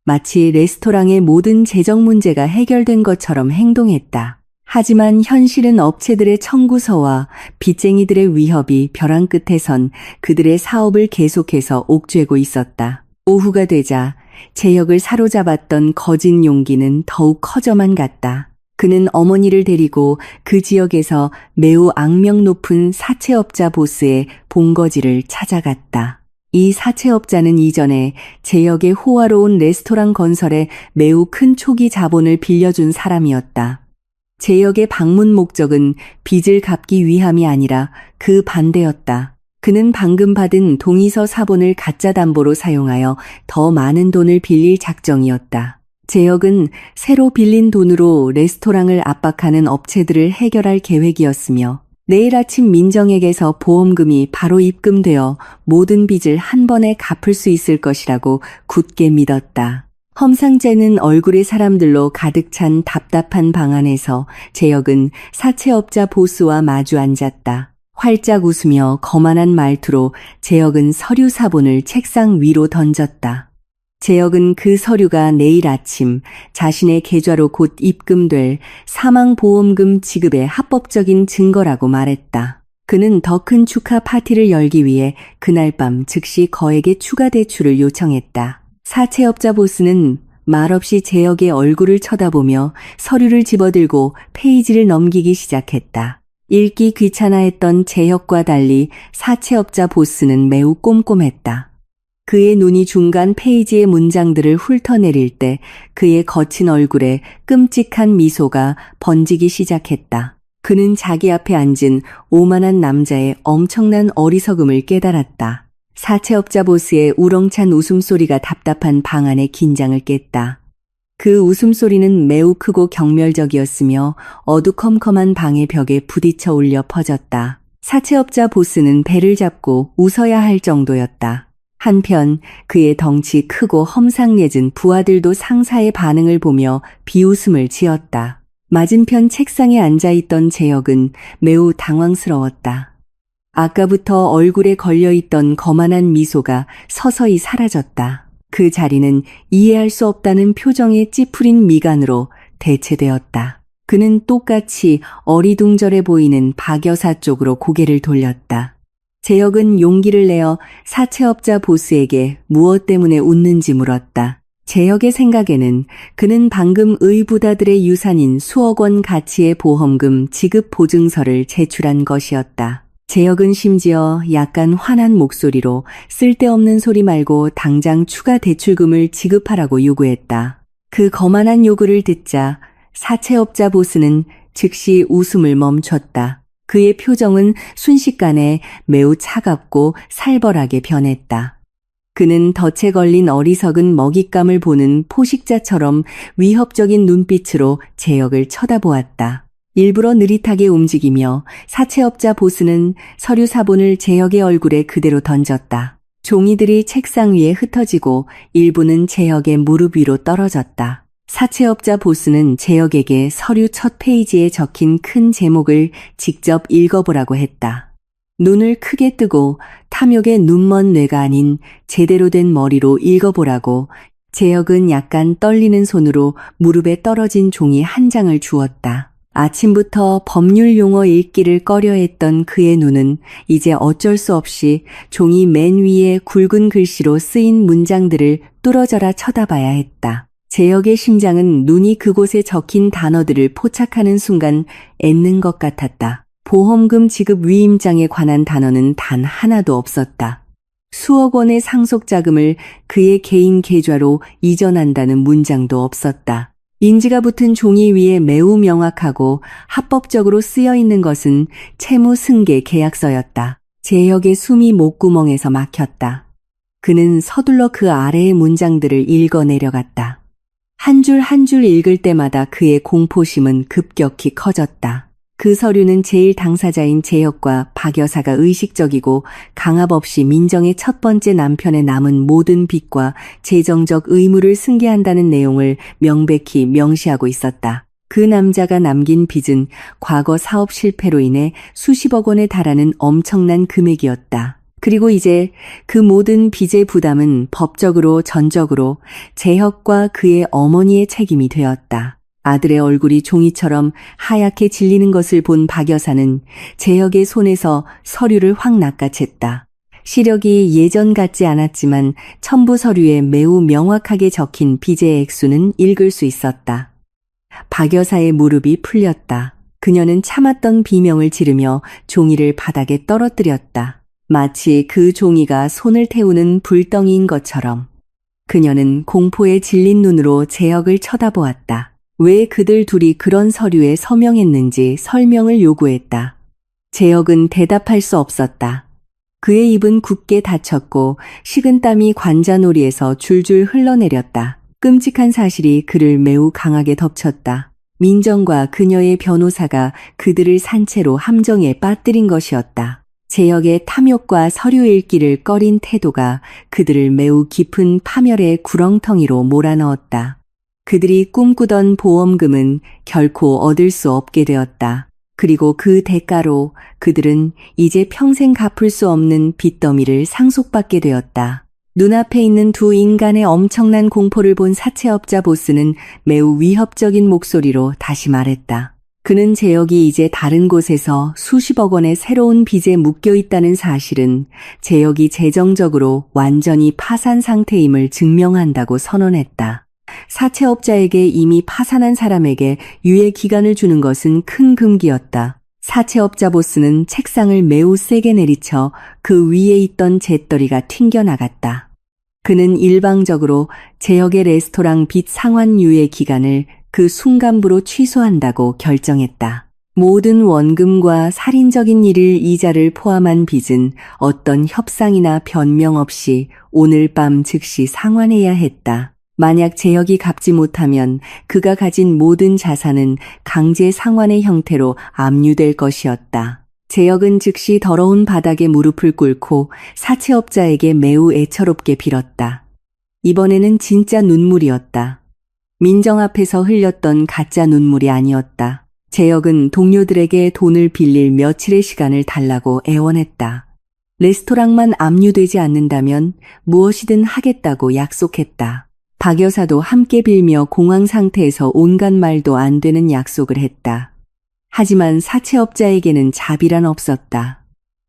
마치 레스토랑의 모든 재정 문제가 해결된 것처럼 행동했다. 하지만 현실은 업체들의 청구서와 빚쟁이들의 위협이 벼랑 끝에 선 그들의 사업을 계속해서 옥죄고 있었다. 오후가 되자 재혁을 사로잡았던 거짓 용기는 더욱 커져만 갔다. 그는 어머니를 데리고 그 지역에서 매우 악명 높은 사채업자 보스의 본거지를 찾아갔다. 이 사채업자는 이전에 재혁의 호화로운 레스토랑 건설에 매우 큰 초기 자본을 빌려준 사람이었다. 재혁의 방문 목적은 빚을 갚기 위함이 아니라 그 반대였다. 그는 방금 받은 동의서 사본을 가짜 담보로 사용하여 더 많은 돈을 빌릴 작정이었다. 재혁은 새로 빌린 돈으로 레스토랑을 압박하는 업체들을 해결할 계획이었으며 내일 아침 민정에게서 보험금이 바로 입금되어 모든 빚을 한 번에 갚을 수 있을 것이라고 굳게 믿었다. 험상궂은 얼굴의 사람들로 가득 찬 답답한 방 안에서 재혁은 사채업자 보스와 마주 앉았다. 활짝 웃으며 거만한 말투로 재혁은 서류 사본을 책상 위로 던졌다. 재혁은 그 서류가 내일 아침 자신의 계좌로 곧 입금될 사망보험금 지급의 합법적인 증거라고 말했다. 그는 더 큰 축하 파티를 열기 위해 그날 밤 즉시 거액의 추가 대출을 요청했다. 사채업자 보스는 말없이 재혁의 얼굴을 쳐다보며 서류를 집어들고 페이지를 넘기기 시작했다. 읽기 귀찮아했던 재혁과 달리 사채업자 보스는 매우 꼼꼼했다. 그의 눈이 중간 페이지의 문장들을 훑어내릴 때 그의 거친 얼굴에 끔찍한 미소가 번지기 시작했다. 그는 자기 앞에 앉은 오만한 남자의 엄청난 어리석음을 깨달았다. 사채업자 보스의 우렁찬 웃음소리가 답답한 방 안의 긴장을 깼다. 그 웃음소리는 매우 크고 경멸적이었으며 어두컴컴한 방의 벽에 부딪혀 울려 퍼졌다. 사채업자 보스는 배를 잡고 웃어야 할 정도였다. 한편 그의 덩치 크고 험상궂은 부하들도 상사의 반응을 보며 비웃음을 지었다. 맞은편 책상에 앉아있던 재혁은 매우 당황스러웠다. 아까부터 얼굴에 걸려있던 거만한 미소가 서서히 사라졌다. 그 자리는 이해할 수 없다는 표정의 찌푸린 미간으로 대체되었다. 그는 똑같이 어리둥절해 보이는 박 여사 쪽으로 고개를 돌렸다. 재혁은 용기를 내어 사채업자 보스에게 무엇 때문에 웃는지 물었다. 재혁의 생각에는 그는 방금 의부다들의 유산인 수억 원 가치의 보험금 지급 보증서를 제출한 것이었다. 재혁은 심지어 약간 화난 목소리로 쓸데없는 소리 말고 당장 추가 대출금을 지급하라고 요구했다. 그 거만한 요구를 듣자 사채업자 보스는 즉시 웃음을 멈췄다. 그의 표정은 순식간에 매우 차갑고 살벌하게 변했다. 그는 덫에 걸린 어리석은 먹잇감을 보는 포식자처럼 위협적인 눈빛으로 재혁을 쳐다보았다. 일부러 느릿하게 움직이며 사채업자 보스는 서류 사본을 재혁의 얼굴에 그대로 던졌다. 종이들이 책상 위에 흩어지고 일부는 재혁의 무릎 위로 떨어졌다. 사채업자 보스는 재혁에게 서류 첫 페이지에 적힌 큰 제목을 직접 읽어보라고 했다. 눈을 크게 뜨고 탐욕의 눈먼 뇌가 아닌 제대로 된 머리로 읽어보라고 재혁은 약간 떨리는 손으로 무릎에 떨어진 종이 한 장을 주었다. 아침부터 법률 용어 읽기를 꺼려했던 그의 눈은 이제 어쩔 수 없이 종이 맨 위에 굵은 글씨로 쓰인 문장들을 뚫어져라 쳐다봐야 했다. 재혁의 심장은 눈이 그곳에 적힌 단어들을 포착하는 순간 ඈ는 것 같았다. 보험금 지급 위임장에 관한 단어는 단 하나도 없었다. 수억 원의 상속자금을 그의 개인 계좌로 이전한다는 문장도 없었다. 인지가 붙은 종이 위에 매우 명확하고 합법적으로 쓰여 있는 것은 채무 승계 계약서였다. 재혁의 숨이 목구멍에서 막혔다. 그는 서둘러 그 아래의 문장들을 읽어 내려갔다. 한 줄 한 줄 읽을 때마다 그의 공포심은 급격히 커졌다. 그 서류는 제일 당사자인 재혁과 박 여사가 의식적이고 강압 없이 민정의 첫 번째 남편의 남은 모든 빚과 재정적 의무를 승계한다는 내용을 명백히 명시하고 있었다. 그 남자가 남긴 빚은 과거 사업 실패로 인해 수십억 원에 달하는 엄청난 금액이었다. 그리고 이제 그 모든 빚의 부담은 법적으로 전적으로 재혁과 그의 어머니의 책임이 되었다. 아들의 얼굴이 종이처럼 하얗게 질리는 것을 본 박 여사는 재혁의 손에서 서류를 확 낚아챘다. 시력이 예전 같지 않았지만 첨부 서류에 매우 명확하게 적힌 빚의 액수는 읽을 수 있었다. 박 여사의 무릎이 풀렸다. 그녀는 참았던 비명을 지르며 종이를 바닥에 떨어뜨렸다. 마치 그 종이가 손을 태우는 불덩이인 것처럼. 그녀는 공포에 질린 눈으로 재혁을 쳐다보았다. 왜 그들 둘이 그런 서류에 서명했는지 설명을 요구했다. 재혁은 대답할 수 없었다. 그의 입은 굳게 닫혔고 식은땀이 관자놀이에서 줄줄 흘러내렸다. 끔찍한 사실이 그를 매우 강하게 덮쳤다. 민정과 그녀의 변호사가 그들을 산채로 함정에 빠뜨린 것이었다. 재혁의 탐욕과 서류 읽기를 꺼린 태도가 그들을 매우 깊은 파멸의 구렁텅이로 몰아넣었다. 그들이 꿈꾸던 보험금은 결코 얻을 수 없게 되었다. 그리고 그 대가로 그들은 이제 평생 갚을 수 없는 빚더미를 상속받게 되었다. 눈앞에 있는 두 인간의 엄청난 공포를 본 사채업자 보스는 매우 위협적인 목소리로 다시 말했다. 그는 재혁이 이제 다른 곳에서 수십억 원의 새로운 빚에 묶여 있다는 사실은 재혁이 재정적으로 완전히 파산 상태임을 증명한다고 선언했다. 사채업자에게 이미 파산한 사람에게 유예 기간을 주는 것은 큰 금기였다. 사채업자 보스는 책상을 매우 세게 내리쳐 그 위에 있던 재떨이가 튕겨나갔다. 그는 일방적으로 재혁의 레스토랑 빚 상환 유예 기간을 그 순간부로 취소한다고 결정했다. 모든 원금과 살인적인 일일 이자를 포함한 빚은 어떤 협상이나 변명 없이 오늘 밤 즉시 상환해야 했다. 만약 재혁이 갚지 못하면 그가 가진 모든 자산은 강제 상환의 형태로 압류될 것이었다. 재혁은 즉시 더러운 바닥에 무릎을 꿇고 사채업자에게 매우 애처롭게 빌었다. 이번에는 진짜 눈물이었다. 민정 앞에서 흘렸던 가짜 눈물이 아니었다. 재혁은 동료들에게 돈을 빌릴 며칠의 시간을 달라고 애원했다. 레스토랑만 압류되지 않는다면 무엇이든 하겠다고 약속했다. 박 여사도 함께 빌며 공황 상태에서 온갖 말도 안 되는 약속을 했다. 하지만 사채업자에게는 자비란 없었다.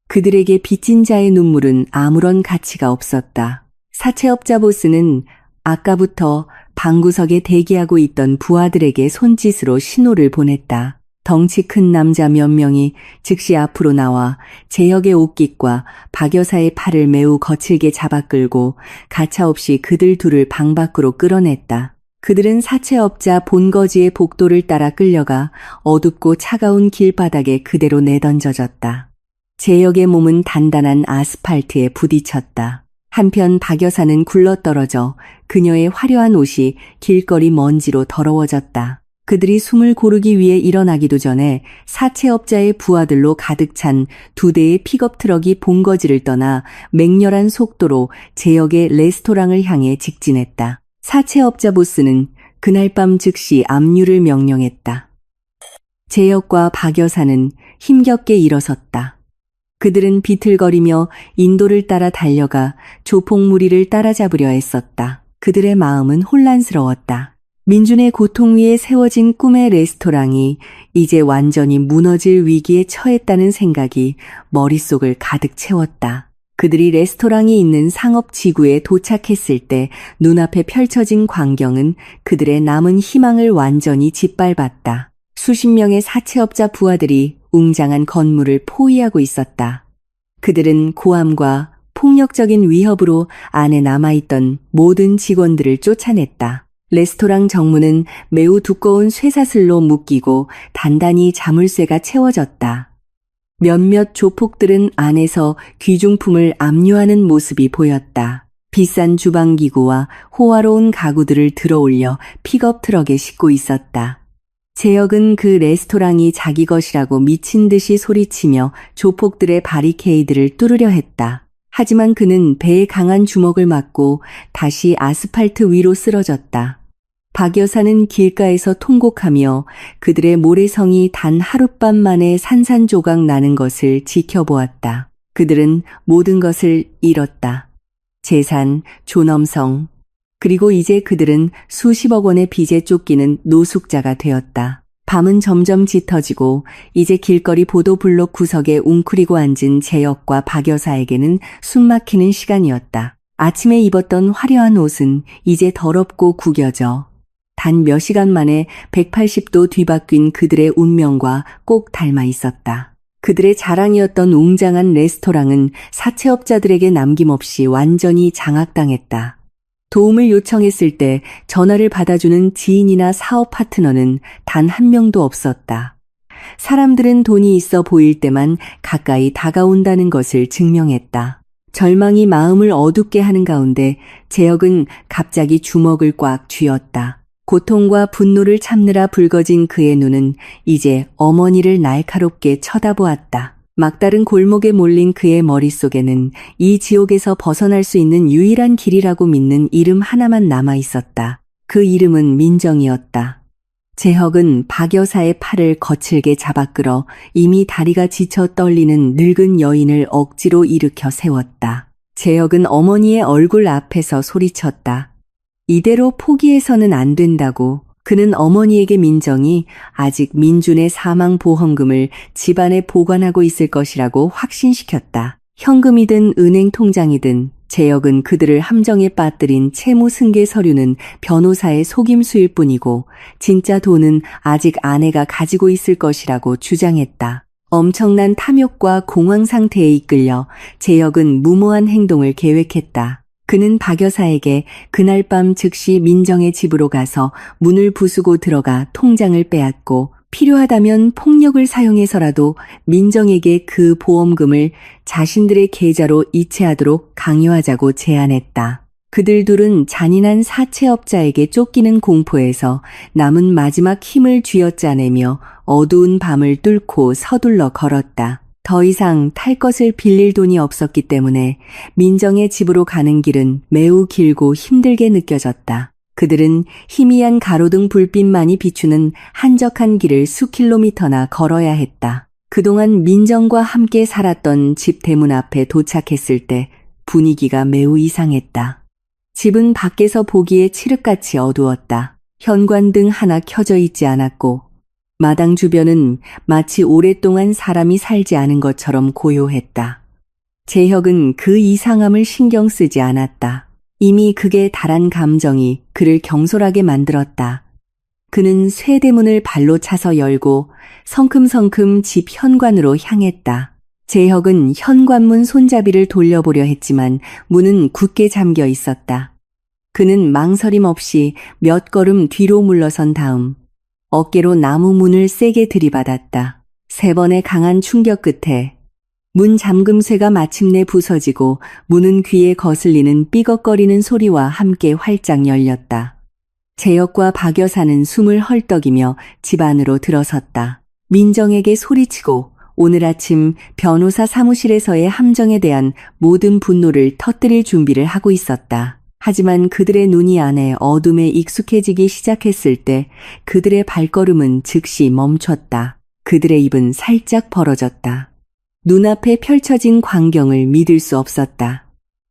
그들에게 빚진 자의 눈물은 아무런 가치가 없었다. 사채업자 보스는 아까부터 방구석에 대기하고 있던 부하들에게 손짓으로 신호를 보냈다. 덩치 큰 남자 몇 명이 즉시 앞으로 나와 재혁의 옷깃과 박 여사의 팔을 매우 거칠게 잡아 끌고 가차없이 그들 둘을 방 밖으로 끌어냈다. 그들은 사채업자 본거지의 복도를 따라 끌려가 어둡고 차가운 길바닥에 그대로 내던져졌다. 재혁의 몸은 단단한 아스팔트에 부딪혔다. 한편 박 여사는 굴러떨어져 그녀의 화려한 옷이 길거리 먼지로 더러워졌다. 그들이 숨을 고르기 위해 일어나기도 전에 사채업자의 부하들로 가득 찬 2대의 픽업 트럭이 본거지를 떠나 맹렬한 속도로 재혁의 레스토랑을 향해 직진했다. 사채업자 보스는 그날 밤 즉시 압류를 명령했다. 재혁과 박 여사는 힘겹게 일어섰다. 그들은 비틀거리며 인도를 따라 달려가 조폭무리를 따라잡으려 했었다. 그들의 마음은 혼란스러웠다. 민준의 고통 위에 세워진 꿈의 레스토랑이 이제 완전히 무너질 위기에 처했다는 생각이 머릿속을 가득 채웠다. 그들이 레스토랑이 있는 상업지구에 도착했을 때 눈앞에 펼쳐진 광경은 그들의 남은 희망을 완전히 짓밟았다. 수십 명의 사채업자 부하들이 웅장한 건물을 포위하고 있었다. 그들은 고함과 폭력적인 위협으로 안에 남아있던 모든 직원들을 쫓아냈다. 레스토랑 정문은 매우 두꺼운 쇠사슬로 묶이고 단단히 자물쇠가 채워졌다. 몇몇 조폭들은 안에서 귀중품을 압류하는 모습이 보였다. 비싼 주방기구와 호화로운 가구들을 들어올려 픽업 트럭에 싣고 있었다. 재혁은 그 레스토랑이 자기 것이라고 미친 듯이 소리치며 조폭들의 바리케이드를 뚫으려 했다. 하지만 그는 배에 강한 주먹을 맞고 다시 아스팔트 위로 쓰러졌다. 박 여사는 길가에서 통곡하며 그들의 모래성이 단 하룻밤 만에 산산조각 나는 것을 지켜보았다. 그들은 모든 것을 잃었다. 재산, 존엄성, 그리고 이제 그들은 수십억 원의 빚에 쫓기는 노숙자가 되었다. 밤은 점점 짙어지고 이제 길거리 보도블록 구석에 웅크리고 앉은 재혁과 박 여사에게는 숨막히는 시간이었다. 아침에 입었던 화려한 옷은 이제 더럽고 구겨져 단 몇 시간 만에 180도 뒤바뀐 그들의 운명과 꼭 닮아 있었다. 그들의 자랑이었던 웅장한 레스토랑은 사채업자들에게 남김없이 완전히 장악당했다. 도움을 요청했을 때 전화를 받아주는 지인이나 사업 파트너는 단 한 명도 없었다. 사람들은 돈이 있어 보일 때만 가까이 다가온다는 것을 증명했다. 절망이 마음을 어둡게 하는 가운데 재혁은 갑자기 주먹을 꽉 쥐었다. 고통과 분노를 참느라 붉어진 그의 눈은 이제 어머니를 날카롭게 쳐다보았다. 막다른 골목에 몰린 그의 머릿속에는 이 지옥에서 벗어날 수 있는 유일한 길이라고 믿는 이름 하나만 남아 있었다. 그 이름은 민정이었다. 재혁은 박 여사의 팔을 거칠게 잡아끌어 이미 다리가 지쳐 떨리는 늙은 여인을 억지로 일으켜 세웠다. 재혁은 어머니의 얼굴 앞에서 소리쳤다. 이대로 포기해서는 안 된다고. 그는 어머니에게 민정이 아직 민준의 사망보험금을 집안에 보관하고 있을 것이라고 확신시켰다. 현금이든 은행 통장이든 재혁은 그들을 함정에 빠뜨린 채무 승계 서류는 변호사의 속임수일 뿐이고 진짜 돈은 아직 아내가 가지고 있을 것이라고 주장했다. 엄청난 탐욕과 공황 상태에 이끌려 재혁은 무모한 행동을 계획했다. 그는 박 여사에게 그날 밤 즉시 민정의 집으로 가서 문을 부수고 들어가 통장을 빼앗고 필요하다면 폭력을 사용해서라도 민정에게 그 보험금을 자신들의 계좌로 이체하도록 강요하자고 제안했다. 그들 둘은 잔인한 사채업자에게 쫓기는 공포에서 남은 마지막 힘을 쥐어짜내며 어두운 밤을 뚫고 서둘러 걸었다. 더 이상 탈 것을 빌릴 돈이 없었기 때문에 민정의 집으로 가는 길은 매우 길고 힘들게 느껴졌다. 그들은 희미한 가로등 불빛만이 비추는 한적한 길을 수킬로미터나 걸어야 했다. 그동안 민정과 함께 살았던 집 대문 앞에 도착했을 때 분위기가 매우 이상했다. 집은 밖에서 보기에 칠흑같이 어두웠다. 현관등 하나 켜져 있지 않았고 마당 주변은 마치 오랫동안 사람이 살지 않은 것처럼 고요했다. 재혁은 그 이상함을 신경 쓰지 않았다. 이미 극에 달한 감정이 그를 경솔하게 만들었다. 그는 쇠대문을 발로 차서 열고 성큼성큼 집 현관으로 향했다. 재혁은 현관문 손잡이를 돌려보려 했지만 문은 굳게 잠겨 있었다. 그는 망설임 없이 몇 걸음 뒤로 물러선 다음 어깨로 나무 문을 세게 들이받았다. 3번의 강한 충격 끝에 문 잠금쇠가 마침내 부서지고 문은 귀에 거슬리는 삐걱거리는 소리와 함께 활짝 열렸다. 재혁과 박 여사는 숨을 헐떡이며 집 안으로 들어섰다. 민정에게 소리치고 오늘 아침 변호사 사무실에서의 함정에 대한 모든 분노를 터뜨릴 준비를 하고 있었다. 하지만 그들의 눈이 안에 어둠에 익숙해지기 시작했을 때 그들의 발걸음은 즉시 멈췄다. 그들의 입은 살짝 벌어졌다. 눈앞에 펼쳐진 광경을 믿을 수 없었다.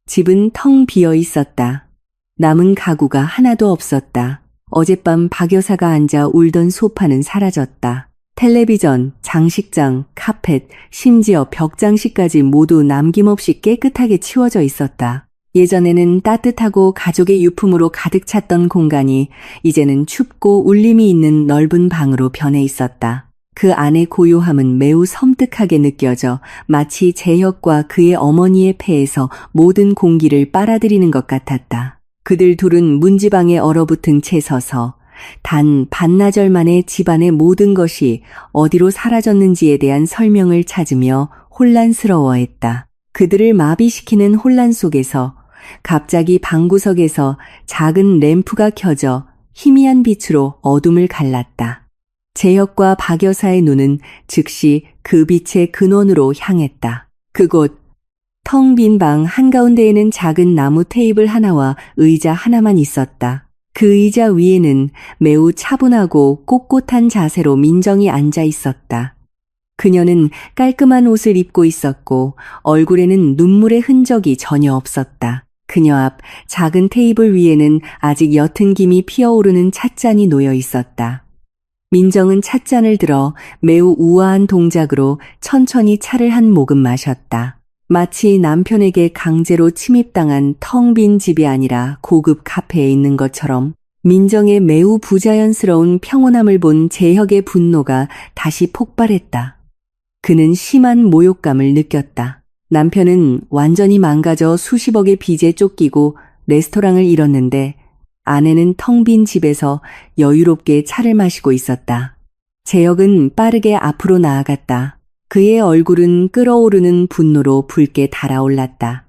집은 텅 비어 있었다. 남은 가구가 하나도 없었다. 어젯밤 박 여사가 앉아 울던 소파는 사라졌다. 텔레비전, 장식장, 카펫, 심지어 벽장식까지 모두 남김없이 깨끗하게 치워져 있었다. 예전에는 따뜻하고 가족의 유품으로 가득 찼던 공간이 이제는 춥고 울림이 있는 넓은 방으로 변해 있었다. 그 안의 고요함은 매우 섬뜩하게 느껴져 마치 재혁과 그의 어머니의 폐에서 모든 공기를 빨아들이는 것 같았다. 그들 둘은 문지방에 얼어붙은 채 서서 단 반나절 만에 집안의 모든 것이 어디로 사라졌는지에 대한 설명을 찾으며 혼란스러워했다. 그들을 마비시키는 혼란 속에서 갑자기 방구석에서 작은 램프가 켜져 희미한 빛으로 어둠을 갈랐다. 재혁과 박 여사의 눈은 즉시 그 빛의 근원으로 향했다. 그곳 텅 빈 방 한가운데에는 작은 나무 테이블 하나와 의자 하나만 있었다. 그 의자 위에는 매우 차분하고 꼿꼿한 자세로 민정이 앉아 있었다. 그녀는 깔끔한 옷을 입고 있었고 얼굴에는 눈물의 흔적이 전혀 없었다. 그녀 앞 작은 테이블 위에는 아직 옅은 김이 피어오르는 찻잔이 놓여 있었다. 민정은 찻잔을 들어 매우 우아한 동작으로 천천히 차를 한 모금 마셨다. 마치 남편에게 강제로 침입당한 텅 빈 집이 아니라 고급 카페에 있는 것처럼 민정의 매우 부자연스러운 평온함을 본 재혁의 분노가 다시 폭발했다. 그는 심한 모욕감을 느꼈다. 남편은 완전히 망가져 수십억의 빚에 쫓기고 레스토랑을 잃었는데 아내는 텅 빈 집에서 여유롭게 차를 마시고 있었다. 재혁은 빠르게 앞으로 나아갔다. 그의 얼굴은 끓어오르는 분노로 붉게 달아올랐다.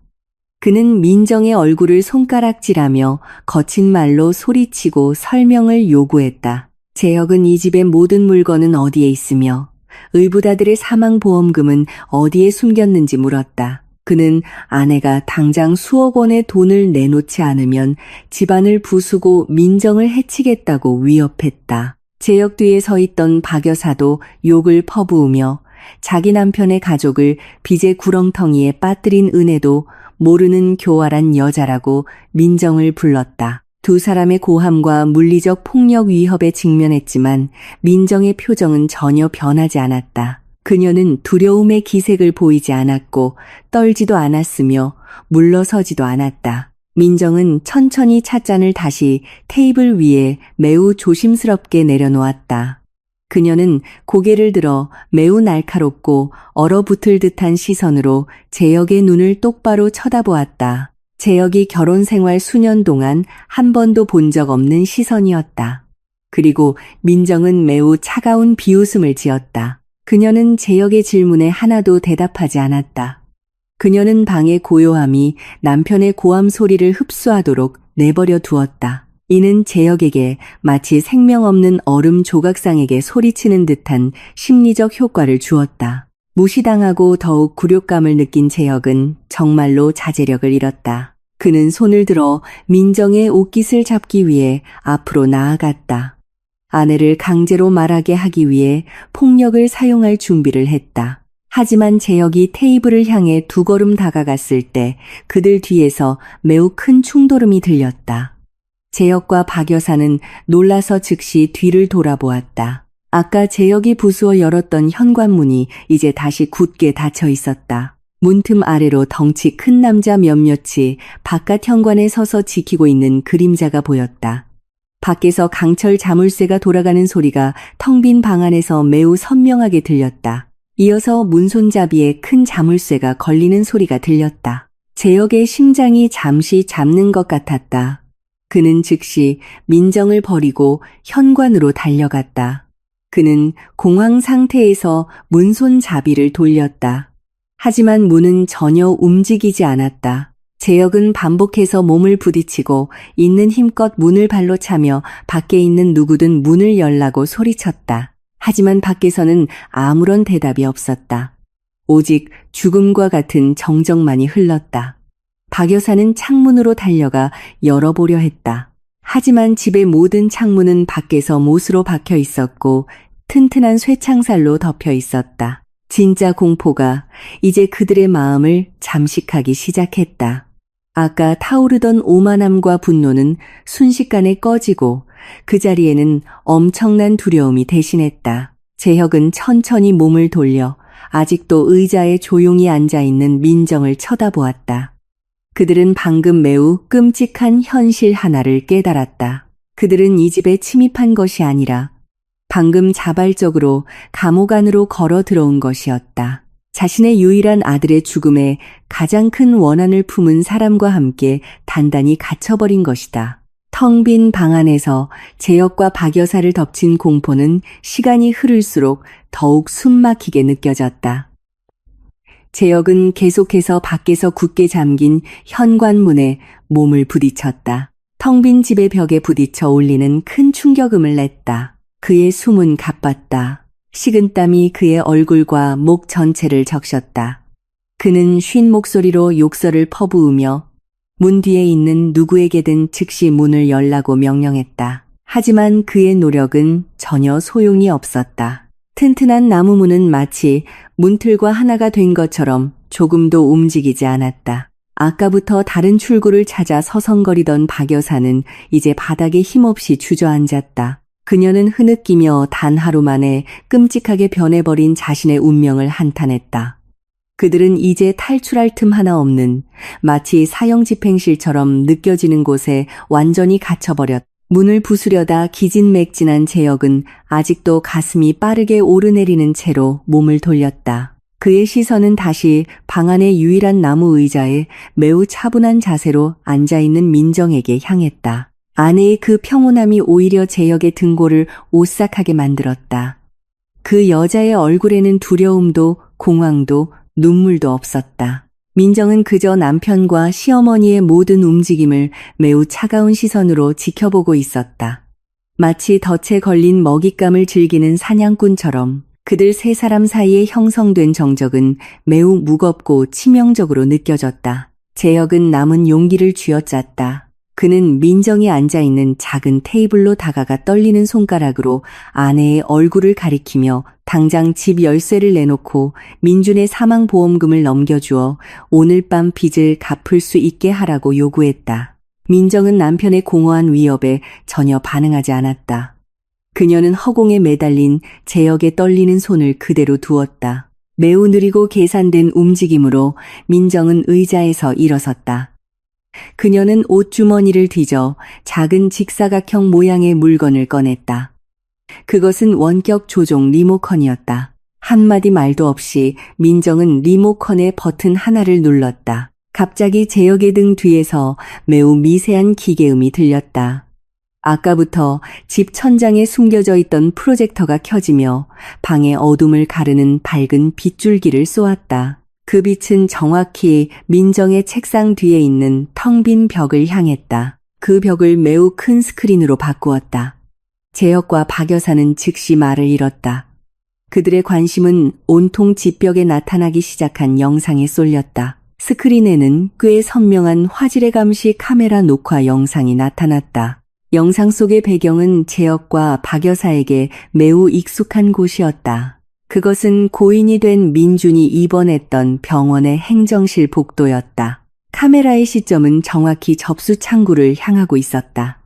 그는 민정의 얼굴을 손가락질하며 거친 말로 소리치고 설명을 요구했다. 재혁은 이 집의 모든 물건은 어디에 있으며 의붓아들의 사망보험금은 어디에 숨겼는지 물었다. 그는 아내가 당장 수억 원의 돈을 내놓지 않으면 집안을 부수고 민정을 해치겠다고 위협했다. 재혁 뒤에 서 있던 박 여사도 욕을 퍼부으며 자기 남편의 가족을 빚의 구렁텅이에 빠뜨린 은혜도 모르는 교활한 여자라고 민정을 불렀다. 두 사람의 고함과 물리적 폭력 위협에 직면했지만 민정의 표정은 전혀 변하지 않았다. 그녀는 두려움의 기색을 보이지 않았고 떨지도 않았으며 물러서지도 않았다. 민정은 천천히 찻잔을 다시 테이블 위에 매우 조심스럽게 내려놓았다. 그녀는 고개를 들어 매우 날카롭고 얼어붙을 듯한 시선으로 재혁의 눈을 똑바로 쳐다보았다. 재혁이 결혼 생활 수년 동안 한 번도 본 적 없는 시선이었다. 그리고 민정은 매우 차가운 비웃음을 지었다. 그녀는 재혁의 질문에 하나도 대답하지 않았다. 그녀는 방의 고요함이 남편의 고함 소리를 흡수하도록 내버려 두었다. 이는 재혁에게 마치 생명 없는 얼음 조각상에게 소리치는 듯한 심리적 효과를 주었다. 무시당하고 더욱 굴욕감을 느낀 재혁은 정말로 자제력을 잃었다. 그는 손을 들어 민정의 옷깃을 잡기 위해 앞으로 나아갔다. 아내를 강제로 말하게 하기 위해 폭력을 사용할 준비를 했다. 하지만 재혁이 테이블을 향해 2걸음 다가갔을 때 그들 뒤에서 매우 큰 충돌음이 들렸다. 재혁과 박 여사는 놀라서 즉시 뒤를 돌아보았다. 아까 재혁이 부수어 열었던 현관문이 이제 다시 굳게 닫혀 있었다. 문틈 아래로 덩치 큰 남자 몇몇이 바깥 현관에 서서 지키고 있는 그림자가 보였다. 밖에서 강철 자물쇠가 돌아가는 소리가 텅 빈 방 안에서 매우 선명하게 들렸다. 이어서 문손잡이에 큰 자물쇠가 걸리는 소리가 들렸다. 재혁의 심장이 잠시 잡는 것 같았다. 그는 즉시 민정을 버리고 현관으로 달려갔다. 그는 공황 상태에서 문손잡이를 돌렸다. 하지만 문은 전혀 움직이지 않았다. 재혁은 반복해서 몸을 부딪히고 있는 힘껏 문을 발로 차며 밖에 있는 누구든 문을 열라고 소리쳤다. 하지만 밖에서는 아무런 대답이 없었다. 오직 죽음과 같은 정적만이 흘렀다. 박 여사는 창문으로 달려가 열어보려 했다. 하지만 집의 모든 창문은 밖에서 못으로 박혀 있었고 튼튼한 쇠창살로 덮여 있었다. 진짜 공포가 이제 그들의 마음을 잠식하기 시작했다. 아까 타오르던 오만함과 분노는 순식간에 꺼지고 그 자리에는 엄청난 두려움이 대신했다. 재혁은 천천히 몸을 돌려 아직도 의자에 조용히 앉아있는 민정을 쳐다보았다. 그들은 방금 매우 끔찍한 현실 하나를 깨달았다. 그들은 이 집에 침입한 것이 아니라 방금 자발적으로 감옥 안으로 걸어 들어온 것이었다. 자신의 유일한 아들의 죽음에 가장 큰 원한을 품은 사람과 함께 단단히 갇혀버린 것이다. 텅 빈 방 안에서 재혁과 박 여사를 덮친 공포는 시간이 흐를수록 더욱 숨막히게 느껴졌다. 재혁은 계속해서 밖에서 굳게 잠긴 현관문에 몸을 부딪혔다. 텅 빈 집의 벽에 부딪혀 울리는 큰 충격음을 냈다. 그의 숨은 가빴다. 식은땀이 그의 얼굴과 목 전체를 적셨다. 그는 쉰 목소리로 욕설을 퍼부으며 문 뒤에 있는 누구에게든 즉시 문을 열라고 명령했다. 하지만 그의 노력은 전혀 소용이 없었다. 튼튼한 나무 문은 마치 문틀과 하나가 된 것처럼 조금도 움직이지 않았다. 아까부터 다른 출구를 찾아 서성거리던 박 여사는 이제 바닥에 힘없이 주저앉았다. 그녀는 흐느끼며 단 하루 만에 끔찍하게 변해버린 자신의 운명을 한탄했다. 그들은 이제 탈출할 틈 하나 없는 마치 사형집행실처럼 느껴지는 곳에 완전히 갇혀버렸다. 문을 부수려다 기진맥진한 재혁은 아직도 가슴이 빠르게 오르내리는 채로 몸을 돌렸다. 그의 시선은 다시 방 안의 유일한 나무 의자에 매우 차분한 자세로 앉아있는 민정에게 향했다. 아내의 그 평온함이 오히려 재혁의 등골을 오싹하게 만들었다. 그 여자의 얼굴에는 두려움도 공황도 눈물도 없었다. 민정은 그저 남편과 시어머니의 모든 움직임을 매우 차가운 시선으로 지켜보고 있었다. 마치 덫에 걸린 먹잇감을 즐기는 사냥꾼처럼 그들 세 사람 사이에 형성된 정적은 매우 무겁고 치명적으로 느껴졌다. 재혁은 남은 용기를 쥐어짰다. 그는 민정이 앉아있는 작은 테이블로 다가가 떨리는 손가락으로 아내의 얼굴을 가리키며 당장 집 열쇠를 내놓고 민준의 사망보험금을 넘겨주어 오늘 밤 빚을 갚을 수 있게 하라고 요구했다. 민정은 남편의 공허한 위협에 전혀 반응하지 않았다. 그녀는 허공에 매달린 재혁의 떨리는 손을 그대로 두었다. 매우 느리고 계산된 움직임으로 민정은 의자에서 일어섰다. 그녀는 옷주머니를 뒤져 작은 직사각형 모양의 물건을 꺼냈다. 그것은 원격 조종 리모컨이었다. 한마디 말도 없이 민정은 리모컨의 버튼 하나를 눌렀다. 갑자기 재혁의 등 뒤에서 매우 미세한 기계음이 들렸다. 아까부터 집 천장에 숨겨져 있던 프로젝터가 켜지며 방의 어둠을 가르는 밝은 빗줄기를 쏘았다. 그 빛은 정확히 민정의 책상 뒤에 있는 텅 빈 벽을 향했다. 그 벽을 매우 큰 스크린으로 바꾸었다. 재혁과 박 여사는 즉시 말을 잃었다. 그들의 관심은 온통 집벽에 나타나기 시작한 영상에 쏠렸다. 스크린에는 꽤 선명한 화질의 감시 카메라 녹화 영상이 나타났다. 영상 속의 배경은 재혁과 박 여사에게 매우 익숙한 곳이었다. 그것은 고인이 된 민준이 입원했던 병원의 행정실 복도였다. 카메라의 시점은 정확히 접수 창구를 향하고 있었다.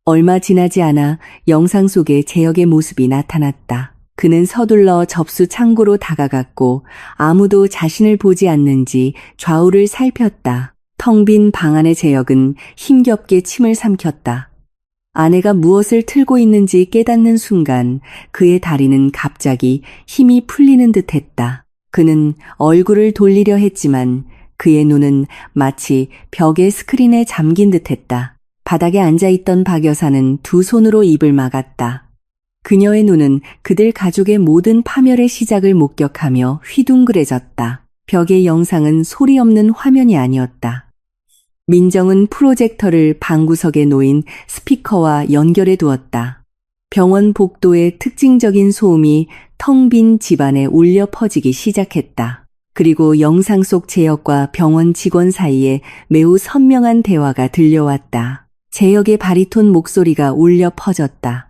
얼마 지나지 않아 영상 속에 재혁의 모습이 나타났다. 그는 서둘러 접수 창구로 다가갔고 아무도 자신을 보지 않는지 좌우를 살폈다. 텅 빈 방 안의 재혁은 힘겹게 침을 삼켰다. 아내가 무엇을 틀고 있는지 깨닫는 순간 그의 다리는 갑자기 힘이 풀리는 듯했다. 그는 얼굴을 돌리려 했지만 그의 눈은 마치 벽의 스크린에 잠긴 듯했다. 바닥에 앉아있던 박 여사는 두 손으로 입을 막았다. 그녀의 눈은 그들 가족의 모든 파멸의 시작을 목격하며 휘둥그레졌다. 벽의 영상은 소리 없는 화면이 아니었다. 민정은 프로젝터를 방구석에 놓인 스피커와 연결해 두었다. 병원 복도의 특징적인 소음이 텅 빈 집안에 울려 퍼지기 시작했다. 그리고 영상 속 재혁과 병원 직원 사이에 매우 선명한 대화가 들려왔다. 재혁의 바리톤 목소리가 울려 퍼졌다.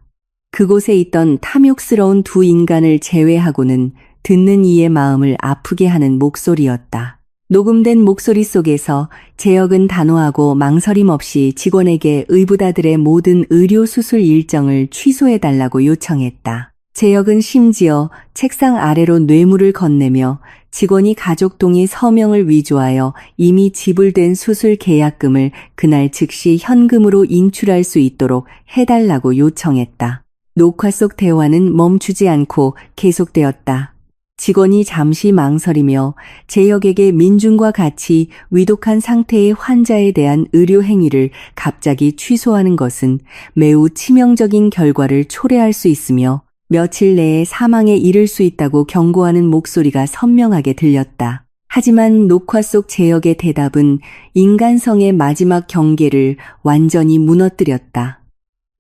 그곳에 있던 탐욕스러운 두 인간을 제외하고는 듣는 이의 마음을 아프게 하는 목소리였다. 녹음된 목소리 속에서 재혁은 단호하고 망설임 없이 직원에게 의붓아들의 모든 의료 수술 일정을 취소해달라고 요청했다. 재혁은 심지어 책상 아래로 뇌물을 건네며 직원이 가족 동의 서명을 위조하여 이미 지불된 수술 계약금을 그날 즉시 현금으로 인출할 수 있도록 해달라고 요청했다. 녹화 속 대화는 멈추지 않고 계속되었다. 직원이 잠시 망설이며 재혁에게 민중과 같이 위독한 상태의 환자에 대한 의료 행위를 갑자기 취소하는 것은 매우 치명적인 결과를 초래할 수 있으며 며칠 내에 사망에 이를 수 있다고 경고하는 목소리가 선명하게 들렸다. 하지만 녹화 속 재혁의 대답은 인간성의 마지막 경계를 완전히 무너뜨렸다.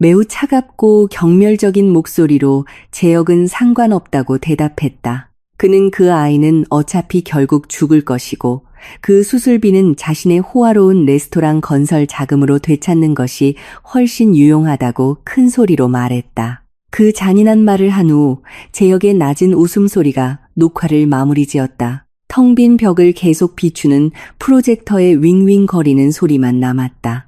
매우 차갑고 경멸적인 목소리로 재혁은 상관없다고 대답했다. 그는 그 아이는 어차피 결국 죽을 것이고 그 수술비는 자신의 호화로운 레스토랑 건설 자금으로 되찾는 것이 훨씬 유용하다고 큰 소리로 말했다. 그 잔인한 말을 한 후 재혁의 낮은 웃음소리가 녹화를 마무리 지었다. 텅 빈 벽을 계속 비추는 프로젝터의 윙윙거리는 소리만 남았다.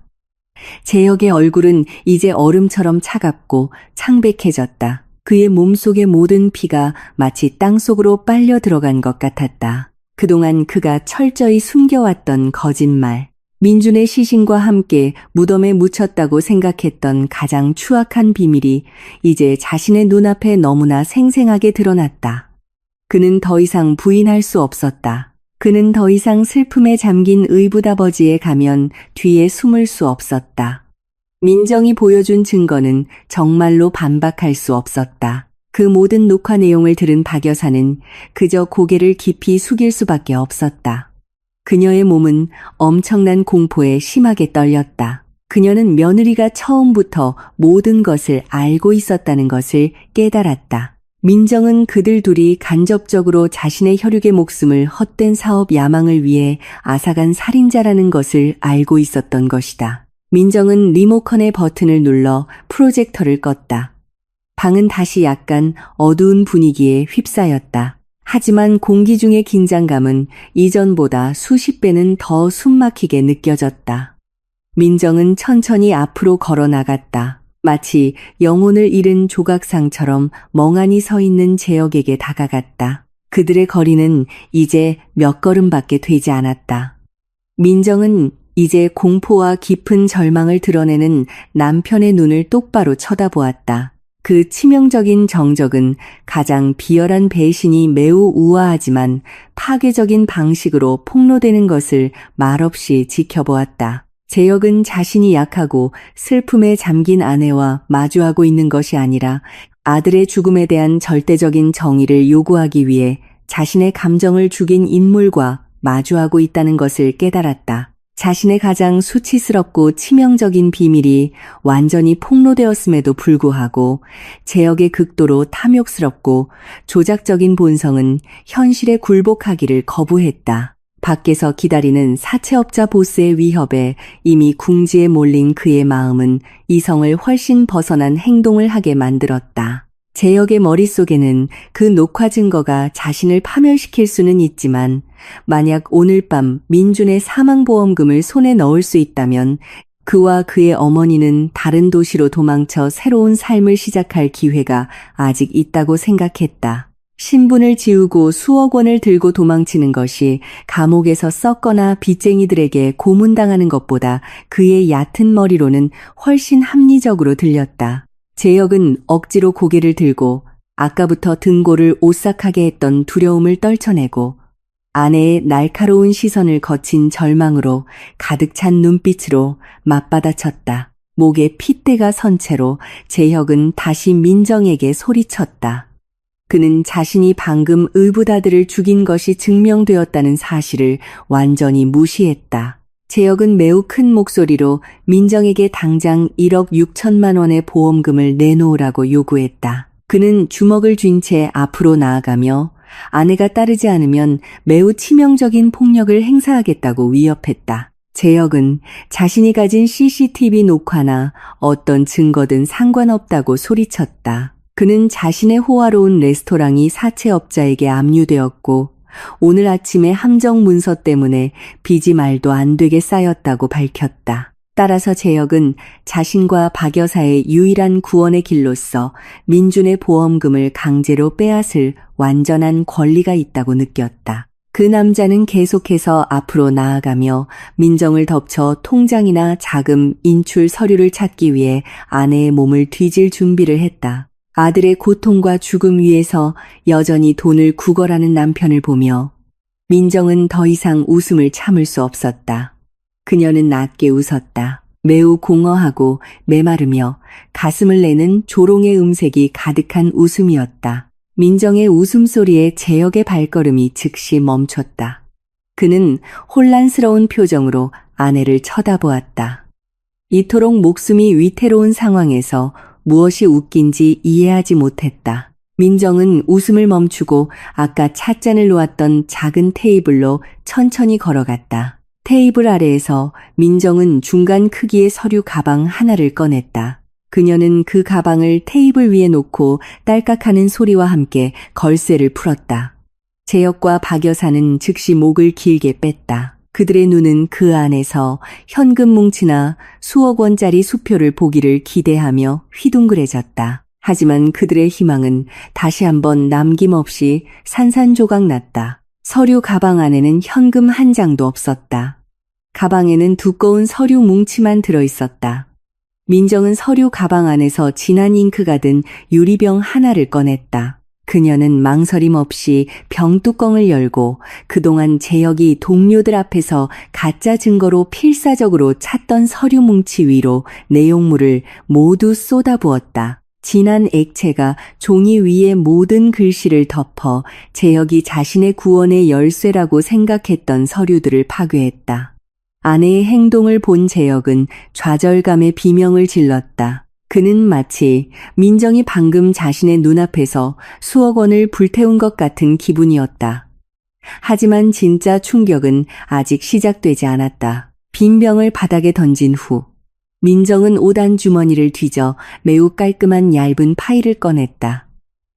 재혁의 얼굴은 이제 얼음처럼 차갑고 창백해졌다. 그의 몸속의 모든 피가 마치 땅속으로 빨려 들어간 것 같았다. 그동안 그가 철저히 숨겨왔던 거짓말, 민준의 시신과 함께 무덤에 묻혔다고 생각했던 가장 추악한 비밀이 이제 자신의 눈앞에 너무나 생생하게 드러났다. 그는 더 이상 부인할 수 없었다. 그는 더 이상 슬픔에 잠긴 의붓아버지에 가면 뒤에 숨을 수 없었다. 민정이 보여준 증거는 정말로 반박할 수 없었다. 그 모든 녹화 내용을 들은 박 여사는 그저 고개를 깊이 숙일 수밖에 없었다. 그녀의 몸은 엄청난 공포에 심하게 떨렸다. 그녀는 며느리가 처음부터 모든 것을 알고 있었다는 것을 깨달았다. 민정은 그들 둘이 간접적으로 자신의 혈육의 목숨을 헛된 사업 야망을 위해 앗아간 살인자라는 것을 알고 있었던 것이다. 민정은 리모컨의 버튼을 눌러 프로젝터를 껐다. 방은 다시 약간 어두운 분위기에 휩싸였다. 하지만 공기 중의 긴장감은 이전보다 수십 배는 더 숨막히게 느껴졌다. 민정은 천천히 앞으로 걸어 나갔다. 마치 영혼을 잃은 조각상처럼 멍하니 서 있는 재혁에게 다가갔다. 그들의 거리는 이제 몇 걸음밖에 되지 않았다. 민정은 이제 공포와 깊은 절망을 드러내는 남편의 눈을 똑바로 쳐다보았다. 그 치명적인 정적은 가장 비열한 배신이 매우 우아하지만 파괴적인 방식으로 폭로되는 것을 말없이 지켜보았다. 재혁은 자신이 약하고 슬픔에 잠긴 아내와 마주하고 있는 것이 아니라 아들의 죽음에 대한 절대적인 정의를 요구하기 위해 자신의 감정을 죽인 인물과 마주하고 있다는 것을 깨달았다. 자신의 가장 수치스럽고 치명적인 비밀이 완전히 폭로되었음에도 불구하고 재혁의 극도로 탐욕스럽고 조작적인 본성은 현실에 굴복하기를 거부했다. 밖에서 기다리는 사채업자 보스의 위협에 이미 궁지에 몰린 그의 마음은 이성을 훨씬 벗어난 행동을 하게 만들었다. 재혁의 머릿속에는 그 녹화 증거가 자신을 파멸시킬 수는 있지만 만약 오늘 밤 민준의 사망보험금을 손에 넣을 수 있다면 그와 그의 어머니는 다른 도시로 도망쳐 새로운 삶을 시작할 기회가 아직 있다고 생각했다. 신분을 지우고 수억 원을 들고 도망치는 것이 감옥에서 썩거나 빚쟁이들에게 고문당하는 것보다 그의 얕은 머리로는 훨씬 합리적으로 들렸다. 재혁은 억지로 고개를 들고 아까부터 등골을 오싹하게 했던 두려움을 떨쳐내고 아내의 날카로운 시선을 거친 절망으로 가득 찬 눈빛으로 맞받아쳤다. 목에 핏대가 선 채로 재혁은 다시 민정에게 소리쳤다. 그는 자신이 방금 의붓아들을 죽인 것이 증명되었다는 사실을 완전히 무시했다. 재혁은 매우 큰 목소리로 민정에게 당장 1억 6천만 원의 보험금을 내놓으라고 요구했다. 그는 주먹을 쥔 채 앞으로 나아가며 아내가 따르지 않으면 매우 치명적인 폭력을 행사하겠다고 위협했다. 재혁은 자신이 가진 CCTV 녹화나 어떤 증거든 상관없다고 소리쳤다. 그는 자신의 호화로운 레스토랑이 사채업자에게 압류되었고 오늘 아침에 함정 문서 때문에 빚이 말도 안 되게 쌓였다고 밝혔다. 따라서 재혁은 자신과 박 여사의 유일한 구원의 길로서 민준의 보험금을 강제로 빼앗을 완전한 권리가 있다고 느꼈다. 그 남자는 계속해서 앞으로 나아가며 민정을 덮쳐 통장이나 자금, 인출 서류를 찾기 위해 아내의 몸을 뒤질 준비를 했다. 아들의 고통과 죽음 위에서 여전히 돈을 구걸하는 남편을 보며 민정은 더 이상 웃음을 참을 수 없었다. 그녀는 낮게 웃었다. 매우 공허하고 메마르며 가슴을 내는 조롱의 음색이 가득한 웃음이었다. 민정의 웃음소리에 재혁의 발걸음이 즉시 멈췄다. 그는 혼란스러운 표정으로 아내를 쳐다보았다. 이토록 목숨이 위태로운 상황에서 무엇이 웃긴지 이해하지 못했다. 민정은 웃음을 멈추고 아까 찻잔을 놓았던 작은 테이블로 천천히 걸어갔다. 테이블 아래에서 민정은 중간 크기의 서류 가방 하나를 꺼냈다. 그녀는 그 가방을 테이블 위에 놓고 딸깍하는 소리와 함께 걸쇠를 풀었다. 재혁과 박 여사는 즉시 목을 길게 뺐다. 그들의 눈은 그 안에서 현금 뭉치나 수억 원짜리 수표를 보기를 기대하며 휘둥그레졌다. 하지만 그들의 희망은 다시 한번 남김없이 산산조각 났다. 서류 가방 안에는 현금 한 장도 없었다. 가방에는 두꺼운 서류 뭉치만 들어있었다. 민정은 서류 가방 안에서 진한 잉크가 든 유리병 하나를 꺼냈다. 그녀는 망설임 없이 병뚜껑을 열고 그동안 재혁이 동료들 앞에서 가짜 증거로 필사적으로 찾던 서류 뭉치 위로 내용물을 모두 쏟아부었다. 진한 액체가 종이 위의 모든 글씨를 덮어 재혁이 자신의 구원의 열쇠라고 생각했던 서류들을 파괴했다. 아내의 행동을 본 재혁은 좌절감에 비명을 질렀다. 그는 마치 민정이 방금 자신의 눈앞에서 수억 원을 불태운 것 같은 기분이었다. 하지만 진짜 충격은 아직 시작되지 않았다. 빈 병을 바닥에 던진 후 민정은 오단 주머니를 뒤져 매우 깔끔한 얇은 파일을 꺼냈다.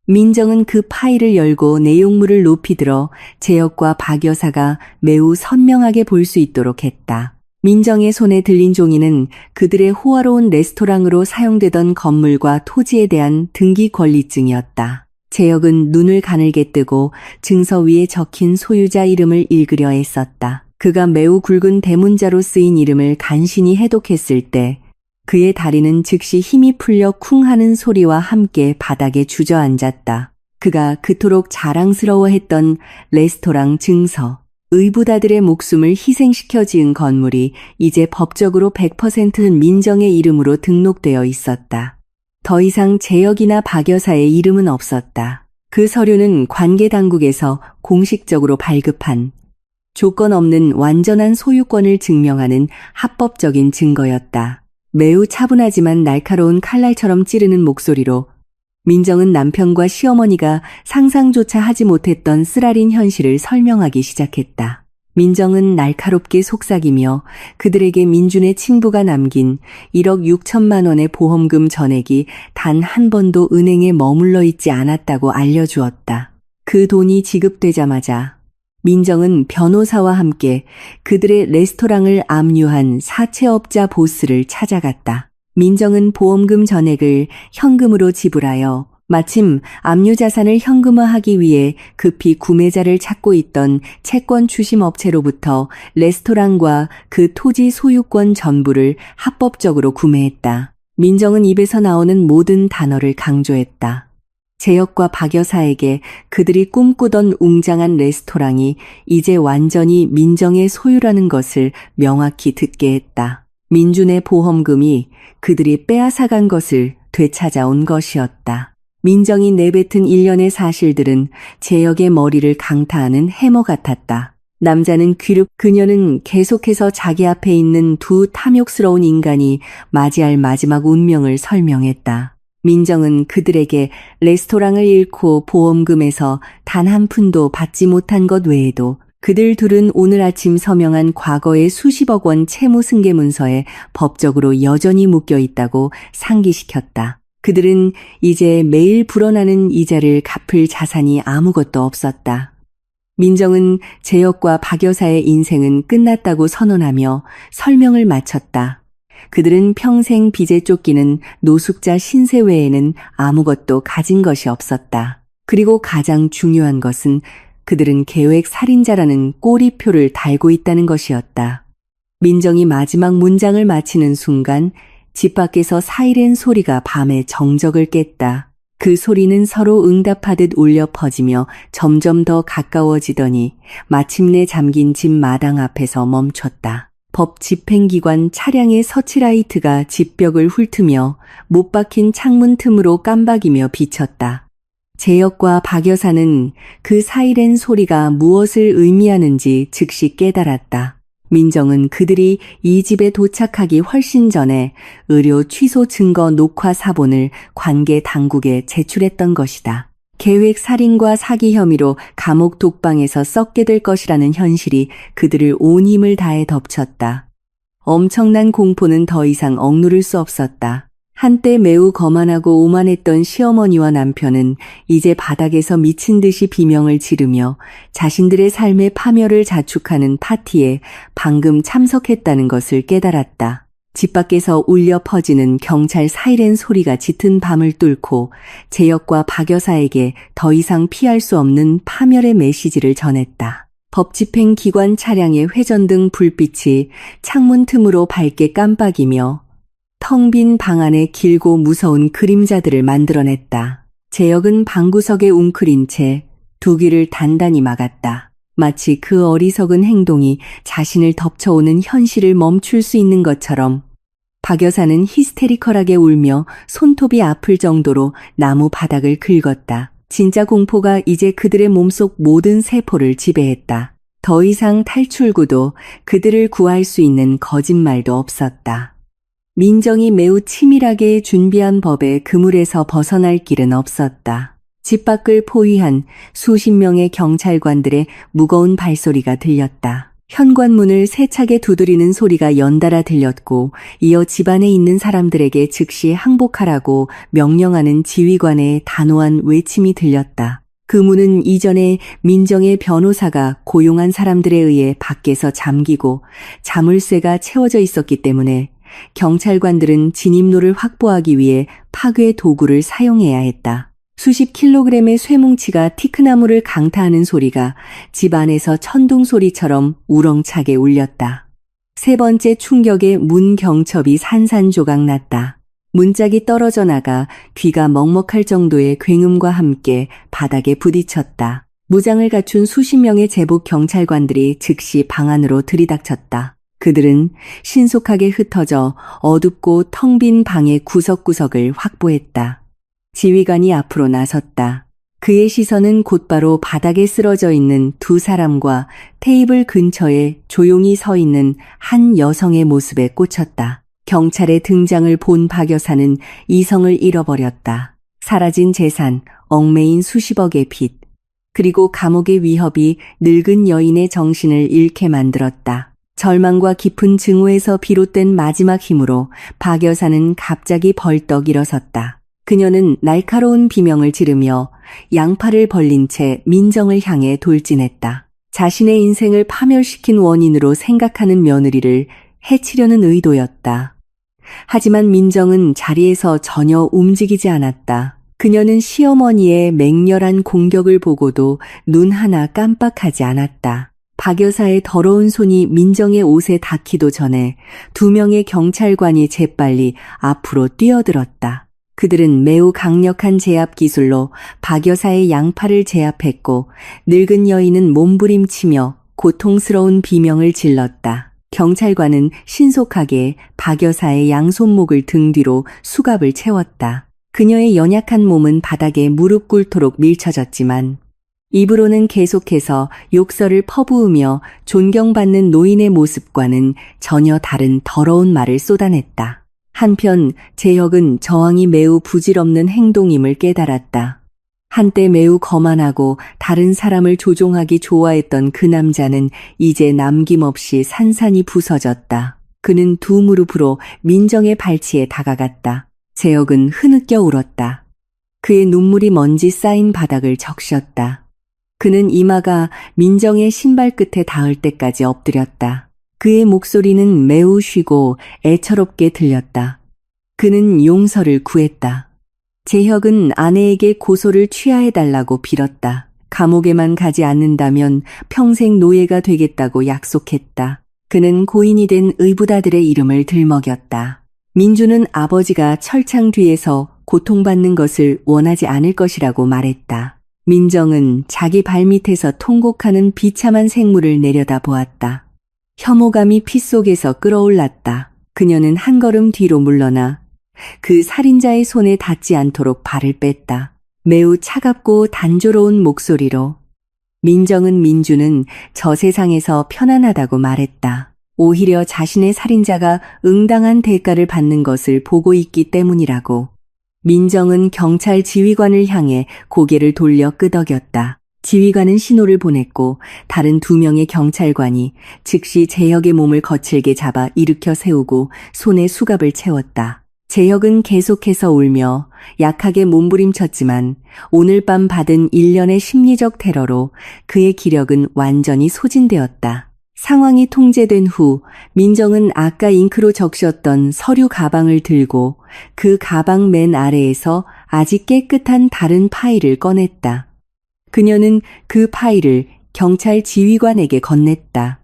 민정은 그 파일을 열고 내용물을 높이 들어 재혁과 박 여사가 매우 선명하게 볼 수 있도록 했다. 민정의 손에 들린 종이는 그들의 호화로운 레스토랑으로 사용되던 건물과 토지에 대한 등기 권리증이었다. 재혁은 눈을 가늘게 뜨고 증서 위에 적힌 소유자 이름을 읽으려 애썼다. 그가 매우 굵은 대문자로 쓰인 이름을 간신히 해독했을 때 그의 다리는 즉시 힘이 풀려 쿵 하는 소리와 함께 바닥에 주저앉았다. 그가 그토록 자랑스러워했던 레스토랑 증서, 의붓아들의 목숨을 희생시켜 지은 건물이 이제 법적으로 100% 민정의 이름으로 등록되어 있었다. 더 이상 재혁이나 박 여사의 이름은 없었다. 그 서류는 관계 당국에서 공식적으로 발급한 조건 없는 완전한 소유권을 증명하는 합법적인 증거였다. 매우 차분하지만 날카로운 칼날처럼 찌르는 목소리로 민정은 남편과 시어머니가 상상조차 하지 못했던 쓰라린 현실을 설명하기 시작했다. 민정은 날카롭게 속삭이며 그들에게 민준의 친부가 남긴 1억 6천만 원의 보험금 전액이 단 한 번도 은행에 머물러 있지 않았다고 알려주었다. 그 돈이 지급되자마자 민정은 변호사와 함께 그들의 레스토랑을 압류한 사채업자 보스를 찾아갔다. 민정은 보험금 전액을 현금으로 지불하여 마침 압류 자산을 현금화하기 위해 급히 구매자를 찾고 있던 채권 추심 업체로부터 레스토랑과 그 토지 소유권 전부를 합법적으로 구매했다. 민정은 입에서 나오는 모든 단어를 강조했다. 재혁과 박 여사에게 그들이 꿈꾸던 웅장한 레스토랑이 이제 완전히 민정의 소유라는 것을 명확히 듣게 했다. 민준의 보험금이 그들이 빼앗아간 것을 되찾아온 것이었다. 민정이 내뱉은 일련의 사실들은 재혁의 머리를 강타하는 해머 같았다. 남자는 귀륙, 그녀는 계속해서 자기 앞에 있는 두 탐욕스러운 인간이 맞이할 마지막 운명을 설명했다. 민정은 그들에게 레스토랑을 잃고 보험금에서 단 한 푼도 받지 못한 것 외에도 그들 둘은 오늘 아침 서명한 과거의 수십억 원 채무 승계 문서에 법적으로 여전히 묶여 있다고 상기시켰다. 그들은 이제 매일 불어나는 이자를 갚을 자산이 아무것도 없었다. 민정은 재혁과 박 여사의 인생은 끝났다고 선언하며 설명을 마쳤다. 그들은 평생 빚에 쫓기는 노숙자 신세 외에는 아무것도 가진 것이 없었다. 그리고 가장 중요한 것은 그들은 계획 살인자라는 꼬리표를 달고 있다는 것이었다. 민정이 마지막 문장을 마치는 순간 집 밖에서 사이렌 소리가 밤의 정적을 깼다. 그 소리는 서로 응답하듯 울려 퍼지며 점점 더 가까워지더니 마침내 잠긴 집 마당 앞에서 멈췄다. 법 집행기관 차량의 서치라이트가 집벽을 훑으며 못 박힌 창문 틈으로 깜박이며 비쳤다. 재혁과 박 여사는 그 사이렌 소리가 무엇을 의미하는지 즉시 깨달았다. 민정은 그들이 이 집에 도착하기 훨씬 전에 의료 취소 증거 녹화 사본을 관계 당국에 제출했던 것이다. 계획 살인과 사기 혐의로 감옥 독방에서 썩게 될 것이라는 현실이 그들을 온 힘을 다해 덮쳤다. 엄청난 공포는 더 이상 억누를 수 없었다. 한때 매우 거만하고 오만했던 시어머니와 남편은 이제 바닥에서 미친 듯이 비명을 지르며 자신들의 삶의 파멸을 자축하는 파티에 방금 참석했다는 것을 깨달았다. 집 밖에서 울려 퍼지는 경찰 사이렌 소리가 짙은 밤을 뚫고 재혁과 박 여사에게 더 이상 피할 수 없는 파멸의 메시지를 전했다. 법집행기관 차량의 회전등 불빛이 창문 틈으로 밝게 깜빡이며 텅 빈 방 안에 길고 무서운 그림자들을 만들어냈다. 재혁은 방구석에 웅크린 채 두 귀를 단단히 막았다. 마치 그 어리석은 행동이 자신을 덮쳐오는 현실을 멈출 수 있는 것처럼. 박 여사는 히스테리컬하게 울며 손톱이 아플 정도로 나무 바닥을 긁었다. 진짜 공포가 이제 그들의 몸속 모든 세포를 지배했다. 더 이상 탈출구도 그들을 구할 수 있는 거짓말도 없었다. 민정이 매우 치밀하게 준비한 법의 그물에서 벗어날 길은 없었다. 집 밖을 포위한 수십 명의 경찰관들의 무거운 발소리가 들렸다. 현관문을 세차게 두드리는 소리가 연달아 들렸고 이어 집안에 있는 사람들에게 즉시 항복하라고 명령하는 지휘관의 단호한 외침이 들렸다. 그 문은 이전에 민정의 변호사가 고용한 사람들에 의해 밖에서 잠기고 자물쇠가 채워져 있었기 때문에 경찰관들은 진입로를 확보하기 위해 파괴 도구를 사용해야 했다. 수십 킬로그램의 쇠뭉치가 티크나무를 강타하는 소리가 집 안에서 천둥 소리처럼 우렁차게 울렸다. 세 번째 충격에 문 경첩이 산산조각 났다. 문짝이 떨어져 나가 귀가 먹먹할 정도의 굉음과 함께 바닥에 부딪혔다. 무장을 갖춘 수십 명의 제복 경찰관들이 즉시 방 안으로 들이닥쳤다. 그들은 신속하게 흩어져 어둡고 텅 빈 방의 구석구석을 확보했다. 지휘관이 앞으로 나섰다. 그의 시선은 곧바로 바닥에 쓰러져 있는 두 사람과 테이블 근처에 조용히 서 있는 한 여성의 모습에 꽂혔다. 경찰의 등장을 본 박 여사는 이성을 잃어버렸다. 사라진 재산, 얽매인 수십억의 빚, 그리고 감옥의 위협이 늙은 여인의 정신을 잃게 만들었다. 절망과 깊은 증오에서 비롯된 마지막 힘으로 박 여사는 갑자기 벌떡 일어섰다. 그녀는 날카로운 비명을 지르며 양팔을 벌린 채 민정을 향해 돌진했다. 자신의 인생을 파멸시킨 원인으로 생각하는 며느리를 해치려는 의도였다. 하지만 민정은 자리에서 전혀 움직이지 않았다. 그녀는 시어머니의 맹렬한 공격을 보고도 눈 하나 깜빡하지 않았다. 박 여사의 더러운 손이 민정의 옷에 닿기도 전에 2명의 경찰관이 재빨리 앞으로 뛰어들었다. 그들은 매우 강력한 제압 기술로 박 여사의 양팔을 제압했고 늙은 여인은 몸부림치며 고통스러운 비명을 질렀다. 경찰관은 신속하게 박 여사의 양손목을 등 뒤로 수갑을 채웠다. 그녀의 연약한 몸은 바닥에 무릎 꿇도록 밀쳐졌지만 입으로는 계속해서 욕설을 퍼부으며 존경받는 노인의 모습과는 전혀 다른 더러운 말을 쏟아냈다. 한편 재혁은 저항이 매우 부질없는 행동임을 깨달았다. 한때 매우 거만하고 다른 사람을 조종하기 좋아했던 그 남자는 이제 남김없이 산산이 부서졌다. 그는 2 무릎으로 민정의 발치에 다가갔다. 재혁은 흐느껴 울었다. 그의 눈물이 먼지 쌓인 바닥을 적셨다. 그는 이마가 민정의 신발 끝에 닿을 때까지 엎드렸다. 그의 목소리는 매우 쉬고 애처롭게 들렸다. 그는 용서를 구했다. 재혁은 아내에게 고소를 취하해달라고 빌었다. 감옥에만 가지 않는다면 평생 노예가 되겠다고 약속했다. 그는 고인이 된 의붓아들의 이름을 들먹였다. 민주는 아버지가 철창 뒤에서 고통받는 것을 원하지 않을 것이라고 말했다. 민정은 자기 발밑에서 통곡하는 비참한 생물을 내려다보았다. 혐오감이 피 속에서 끓어올랐다. 그녀는 한 걸음 뒤로 물러나 그 살인자의 손에 닿지 않도록 발을 뺐다. 매우 차갑고 단조로운 목소리로 민정은 민주는 저 세상에서 편안하다고 말했다. 오히려 자신의 살인자가 응당한 대가를 받는 것을 보고 있기 때문이라고. 민정은 경찰 지휘관을 향해 고개를 돌려 끄덕였다. 지휘관은 신호를 보냈고 다른 2명의 경찰관이 즉시 재혁의 몸을 거칠게 잡아 일으켜 세우고 손에 수갑을 채웠다. 재혁은 계속해서 울며 약하게 몸부림쳤지만 오늘 밤 받은 일련의 심리적 테러로 그의 기력은 완전히 소진되었다. 상황이 통제된 후 민정은 아까 잉크로 적셨던 서류 가방을 들고 그 가방 맨 아래에서 아직 깨끗한 다른 파일을 꺼냈다. 그녀는 그 파일을 경찰 지휘관에게 건넸다.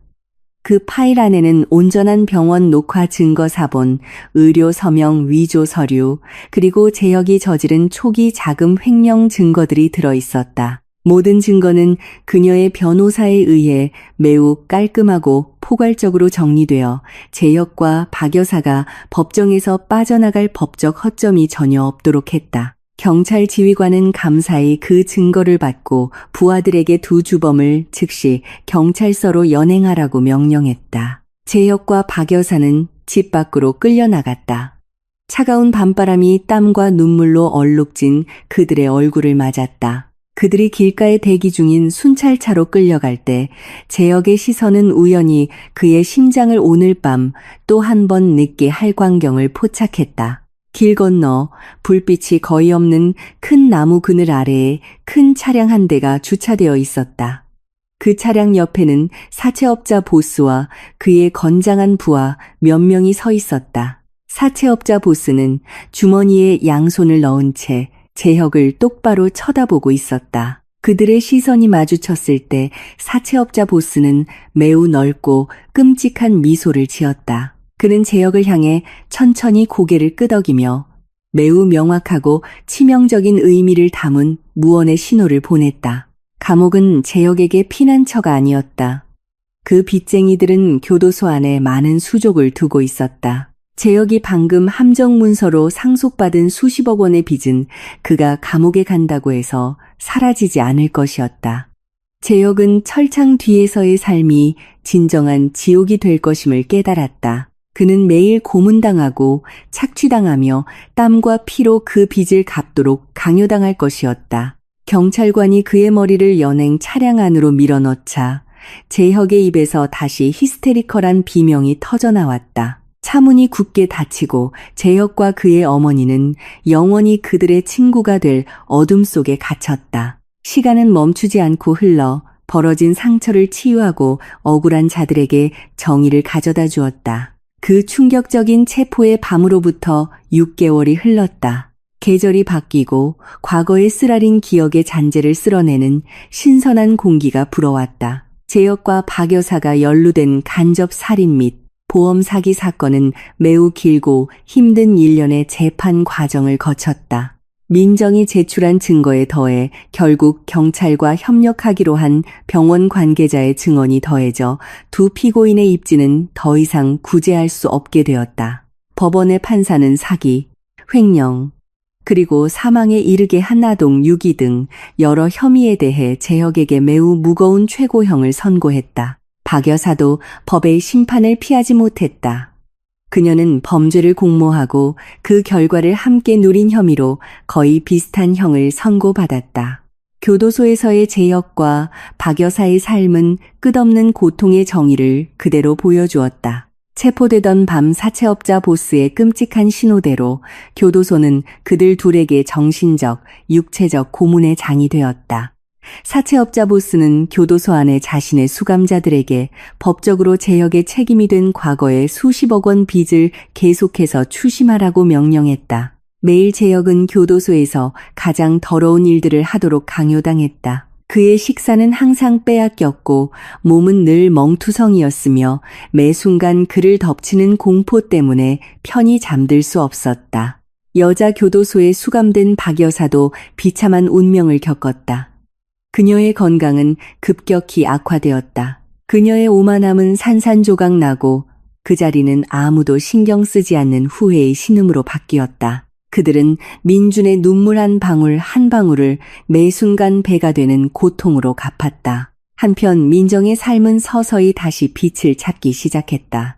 그 파일 안에는 온전한 병원 녹화 증거 사본, 의료 서명 위조 서류, 그리고 재혁이 저지른 초기 자금 횡령 증거들이 들어있었다. 모든 증거는 그녀의 변호사에 의해 매우 깔끔하고 포괄적으로 정리되어 재혁과 박 여사가 법정에서 빠져나갈 법적 허점이 전혀 없도록 했다. 경찰 지휘관은 감사히 그 증거를 받고 부하들에게 2 주범을 즉시 경찰서로 연행하라고 명령했다. 재혁과 박 여사는 집 밖으로 끌려나갔다. 차가운 밤바람이 땀과 눈물로 얼룩진 그들의 얼굴을 맞았다. 그들이 길가에 대기 중인 순찰차로 끌려갈 때 재혁의 시선은 우연히 그의 심장을 오늘 밤 또 한 번 늦게 할 광경을 포착했다. 길 건너 불빛이 거의 없는 큰 나무 그늘 아래에 큰 차량 한 대가 주차되어 있었다. 그 차량 옆에는 사채업자 보스와 그의 건장한 부하 몇 명이 서 있었다. 사채업자 보스는 주머니에 양손을 넣은 채 재혁을 똑바로 쳐다보고 있었다. 그들의 시선이 마주쳤을 때 사채업자 보스는 매우 넓고 끔찍한 미소를 지었다. 그는 재혁을 향해 천천히 고개를 끄덕이며 매우 명확하고 치명적인 의미를 담은 무언의 신호를 보냈다. 감옥은 재혁에게 피난처가 아니었다. 그 빚쟁이들은 교도소 안에 많은 수족을 두고 있었다. 재혁이 방금 함정 문서로 상속받은 수십억 원의 빚은 그가 감옥에 간다고 해서 사라지지 않을 것이었다. 재혁은 철창 뒤에서의 삶이 진정한 지옥이 될 것임을 깨달았다. 그는 매일 고문당하고 착취당하며 땀과 피로 그 빚을 갚도록 강요당할 것이었다. 경찰관이 그의 머리를 연행 차량 안으로 밀어넣자 재혁의 입에서 다시 히스테리컬한 비명이 터져나왔다. 차문이 굳게 닫히고 재혁과 그의 어머니는 영원히 그들의 친구가 될 어둠 속에 갇혔다. 시간은 멈추지 않고 흘러 벌어진 상처를 치유하고 억울한 자들에게 정의를 가져다 주었다. 그 충격적인 체포의 밤으로부터 6개월이 흘렀다. 계절이 바뀌고 과거의 쓰라린 기억의 잔재를 쓸어내는 신선한 공기가 불어왔다. 제역과 박 여사가 연루된 간접 살인 및 보험 사기 사건은 매우 길고 힘든 일련의 재판 과정을 거쳤다. 민정이 제출한 증거에 더해 결국 경찰과 협력하기로 한 병원 관계자의 증언이 더해져 두 피고인의 입지는 더 이상 구제할 수 없게 되었다. 법원의 판사는 사기, 횡령, 그리고 사망에 이르게 한 아동 유기 등 여러 혐의에 대해 제혁에게 매우 무거운 최고형을 선고했다. 박 여사도 법의 심판을 피하지 못했다. 그녀는 범죄를 공모하고 그 결과를 함께 누린 혐의로 거의 비슷한 형을 선고받았다. 교도소에서의 제역과 박 여사의 삶은 끝없는 고통의 정의를 그대로 보여주었다. 체포되던 밤 사채업자 보스의 끔찍한 신호대로 교도소는 그들 둘에게 정신적, 육체적 고문의 장이 되었다. 사채업자 보스는 교도소 안에 자신의 수감자들에게 법적으로 제역의 책임이 된 과거의 수십억 원 빚을 계속해서 추심하라고 명령했다. 매일 제역은 교도소에서 가장 더러운 일들을 하도록 강요당했다. 그의 식사는 항상 빼앗겼고 몸은 늘 멍투성이었으며 매 순간 그를 덮치는 공포 때문에 편히 잠들 수 없었다. 여자 교도소에 수감된 박 여사도 비참한 운명을 겪었다. 그녀의 건강은 급격히 악화되었다. 그녀의 오만함은 산산조각 나고 그 자리는 아무도 신경 쓰지 않는 후회의 신음으로 바뀌었다. 그들은 민준의 눈물 한 방울 한 방울을 매 순간 배가 되는 고통으로 갚았다. 한편 민정의 삶은 서서히 다시 빛을 찾기 시작했다.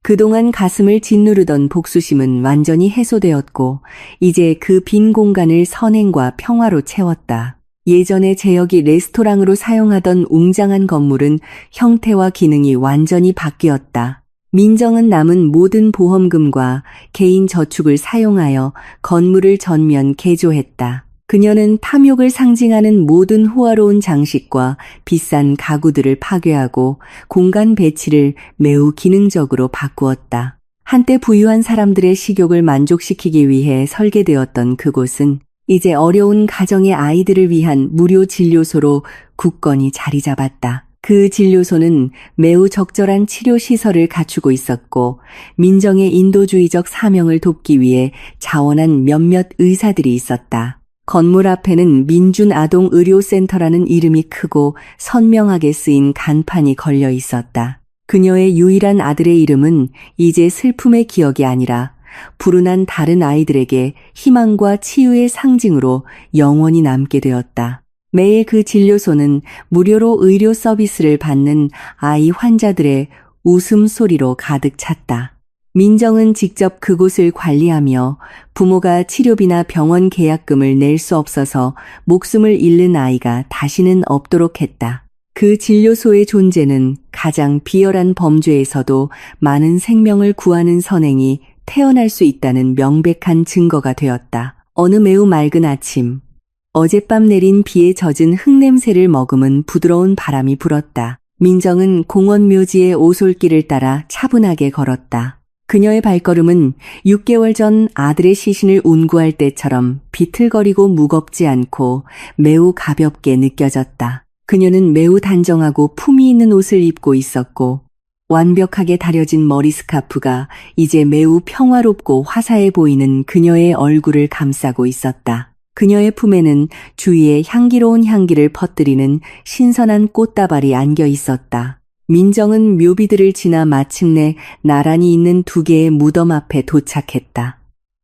그동안 가슴을 짓누르던 복수심은 완전히 해소되었고 이제 그 빈 공간을 선행과 평화로 채웠다. 예전에 제역이 레스토랑으로 사용하던 웅장한 건물은 형태와 기능이 완전히 바뀌었다. 민정은 남은 모든 보험금과 개인 저축을 사용하여 건물을 전면 개조했다. 그녀는 탐욕을 상징하는 모든 호화로운 장식과 비싼 가구들을 파괴하고 공간 배치를 매우 기능적으로 바꾸었다. 한때 부유한 사람들의 식욕을 만족시키기 위해 설계되었던 그곳은 이제 어려운 가정의 아이들을 위한 무료 진료소로 굳건히 자리 잡았다. 그 진료소는 매우 적절한 치료 시설을 갖추고 있었고 민정의 인도주의적 사명을 돕기 위해 자원한 몇몇 의사들이 있었다. 건물 앞에는 민준 아동 의료센터라는 이름이 크고 선명하게 쓰인 간판이 걸려 있었다. 그녀의 유일한 아들의 이름은 이제 슬픔의 기억이 아니라 불운한 다른 아이들에게 희망과 치유의 상징으로 영원히 남게 되었다. 매일 그 진료소는 무료로 의료 서비스를 받는 아이 환자들의 웃음소리로 가득 찼다. 민정은 직접 그곳을 관리하며 부모가 치료비나 병원 계약금을 낼 수 없어서 목숨을 잃는 아이가 다시는 없도록 했다. 그 진료소의 존재는 가장 비열한 범죄에서도 많은 생명을 구하는 선행이 태어날 수 있다는 명백한 증거가 되었다. 어느 매우 맑은 아침, 어젯밤 내린 비에 젖은 흙냄새를 머금은 부드러운 바람이 불었다. 민정은 공원 묘지의 오솔길을 따라 차분하게 걸었다. 그녀의 발걸음은 6개월 전 아들의 시신을 운구할 때처럼 비틀거리고 무겁지 않고 매우 가볍게 느껴졌다. 그녀는 매우 단정하고 품위 있는 옷을 입고 있었고 완벽하게 다려진 머리 스카프가 이제 매우 평화롭고 화사해 보이는 그녀의 얼굴을 감싸고 있었다. 그녀의 품에는 주위에 향기로운 향기를 퍼뜨리는 신선한 꽃다발이 안겨 있었다. 민정은 묘비들을 지나 마침내 나란히 있는 두 개의 무덤 앞에 도착했다.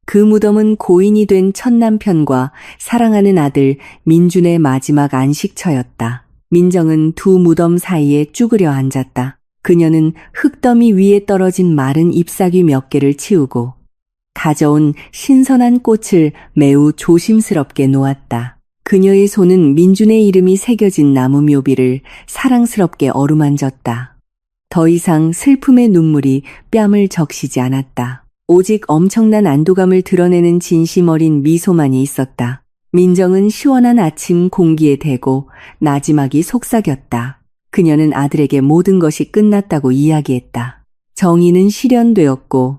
그 무덤은 고인이 된 첫 남편과 사랑하는 아들 민준의 마지막 안식처였다. 민정은 두 무덤 사이에 쭈그려 앉았다. 그녀는 흙더미 위에 떨어진 마른 잎사귀 몇 개를 치우고 가져온 신선한 꽃을 매우 조심스럽게 놓았다. 그녀의 손은 민준의 이름이 새겨진 나무 묘비를 사랑스럽게 어루만졌다. 더 이상 슬픔의 눈물이 뺨을 적시지 않았다. 오직 엄청난 안도감을 드러내는 진심 어린 미소만이 있었다. 민정은 시원한 아침 공기에 대고 나지막이 속삭였다. 그녀는 아들에게 모든 것이 끝났다고 이야기했다. 정의는 실현되었고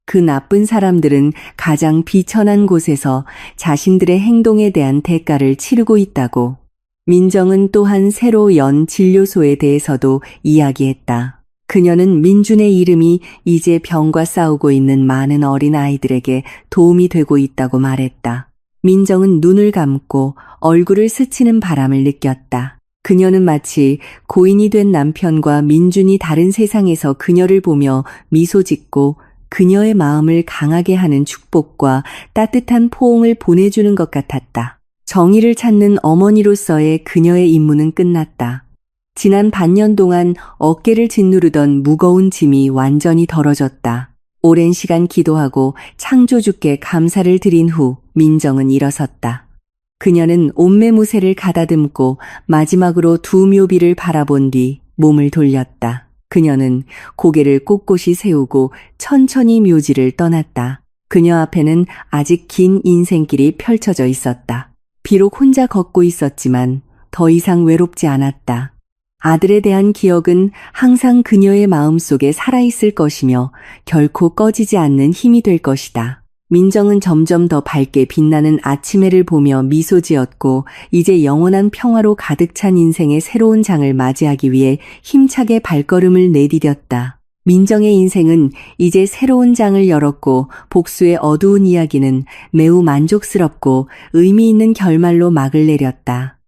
그 나쁜 사람들은 가장 비천한 곳에서 자신들의 행동에 대한 대가를 치르고 있다고. 민정은 또한 새로 연 진료소에 대해서도 이야기했다. 그녀는 민준의 이름이 이제 병과 싸우고 있는 많은 어린 아이들에게 도움이 되고 있다고 말했다. 민정은 눈을 감고 얼굴을 스치는 바람을 느꼈다. 그녀는 마치 고인이 된 남편과 민준이 다른 세상에서 그녀를 보며 미소 짓고 그녀의 마음을 강하게 하는 축복과 따뜻한 포옹을 보내주는 것 같았다. 정의를 찾는 어머니로서의 그녀의 임무는 끝났다. 지난 반년 동안 어깨를 짓누르던 무거운 짐이 완전히 덜어졌다. 오랜 시간 기도하고 창조주께 감사를 드린 후 민정은 일어섰다. 그녀는 옷매무새를 가다듬고 마지막으로 두 묘비를 바라본 뒤 몸을 돌렸다. 그녀는 고개를 꼿꼿이 세우고 천천히 묘지를 떠났다. 그녀 앞에는 아직 긴 인생길이 펼쳐져 있었다. 비록 혼자 걷고 있었지만 더 이상 외롭지 않았다. 아들에 대한 기억은 항상 그녀의 마음속에 살아있을 것이며 결코 꺼지지 않는 힘이 될 것이다. 민정은 점점 더 밝게 빛나는 아침 해를 보며 미소 지었고 이제 영원한 평화로 가득 찬 인생의 새로운 장을 맞이하기 위해 힘차게 발걸음을 내디뎠다. 민정의 인생은 이제 새로운 장을 열었고 복수의 어두운 이야기는 매우 만족스럽고 의미 있는 결말로 막을 내렸다.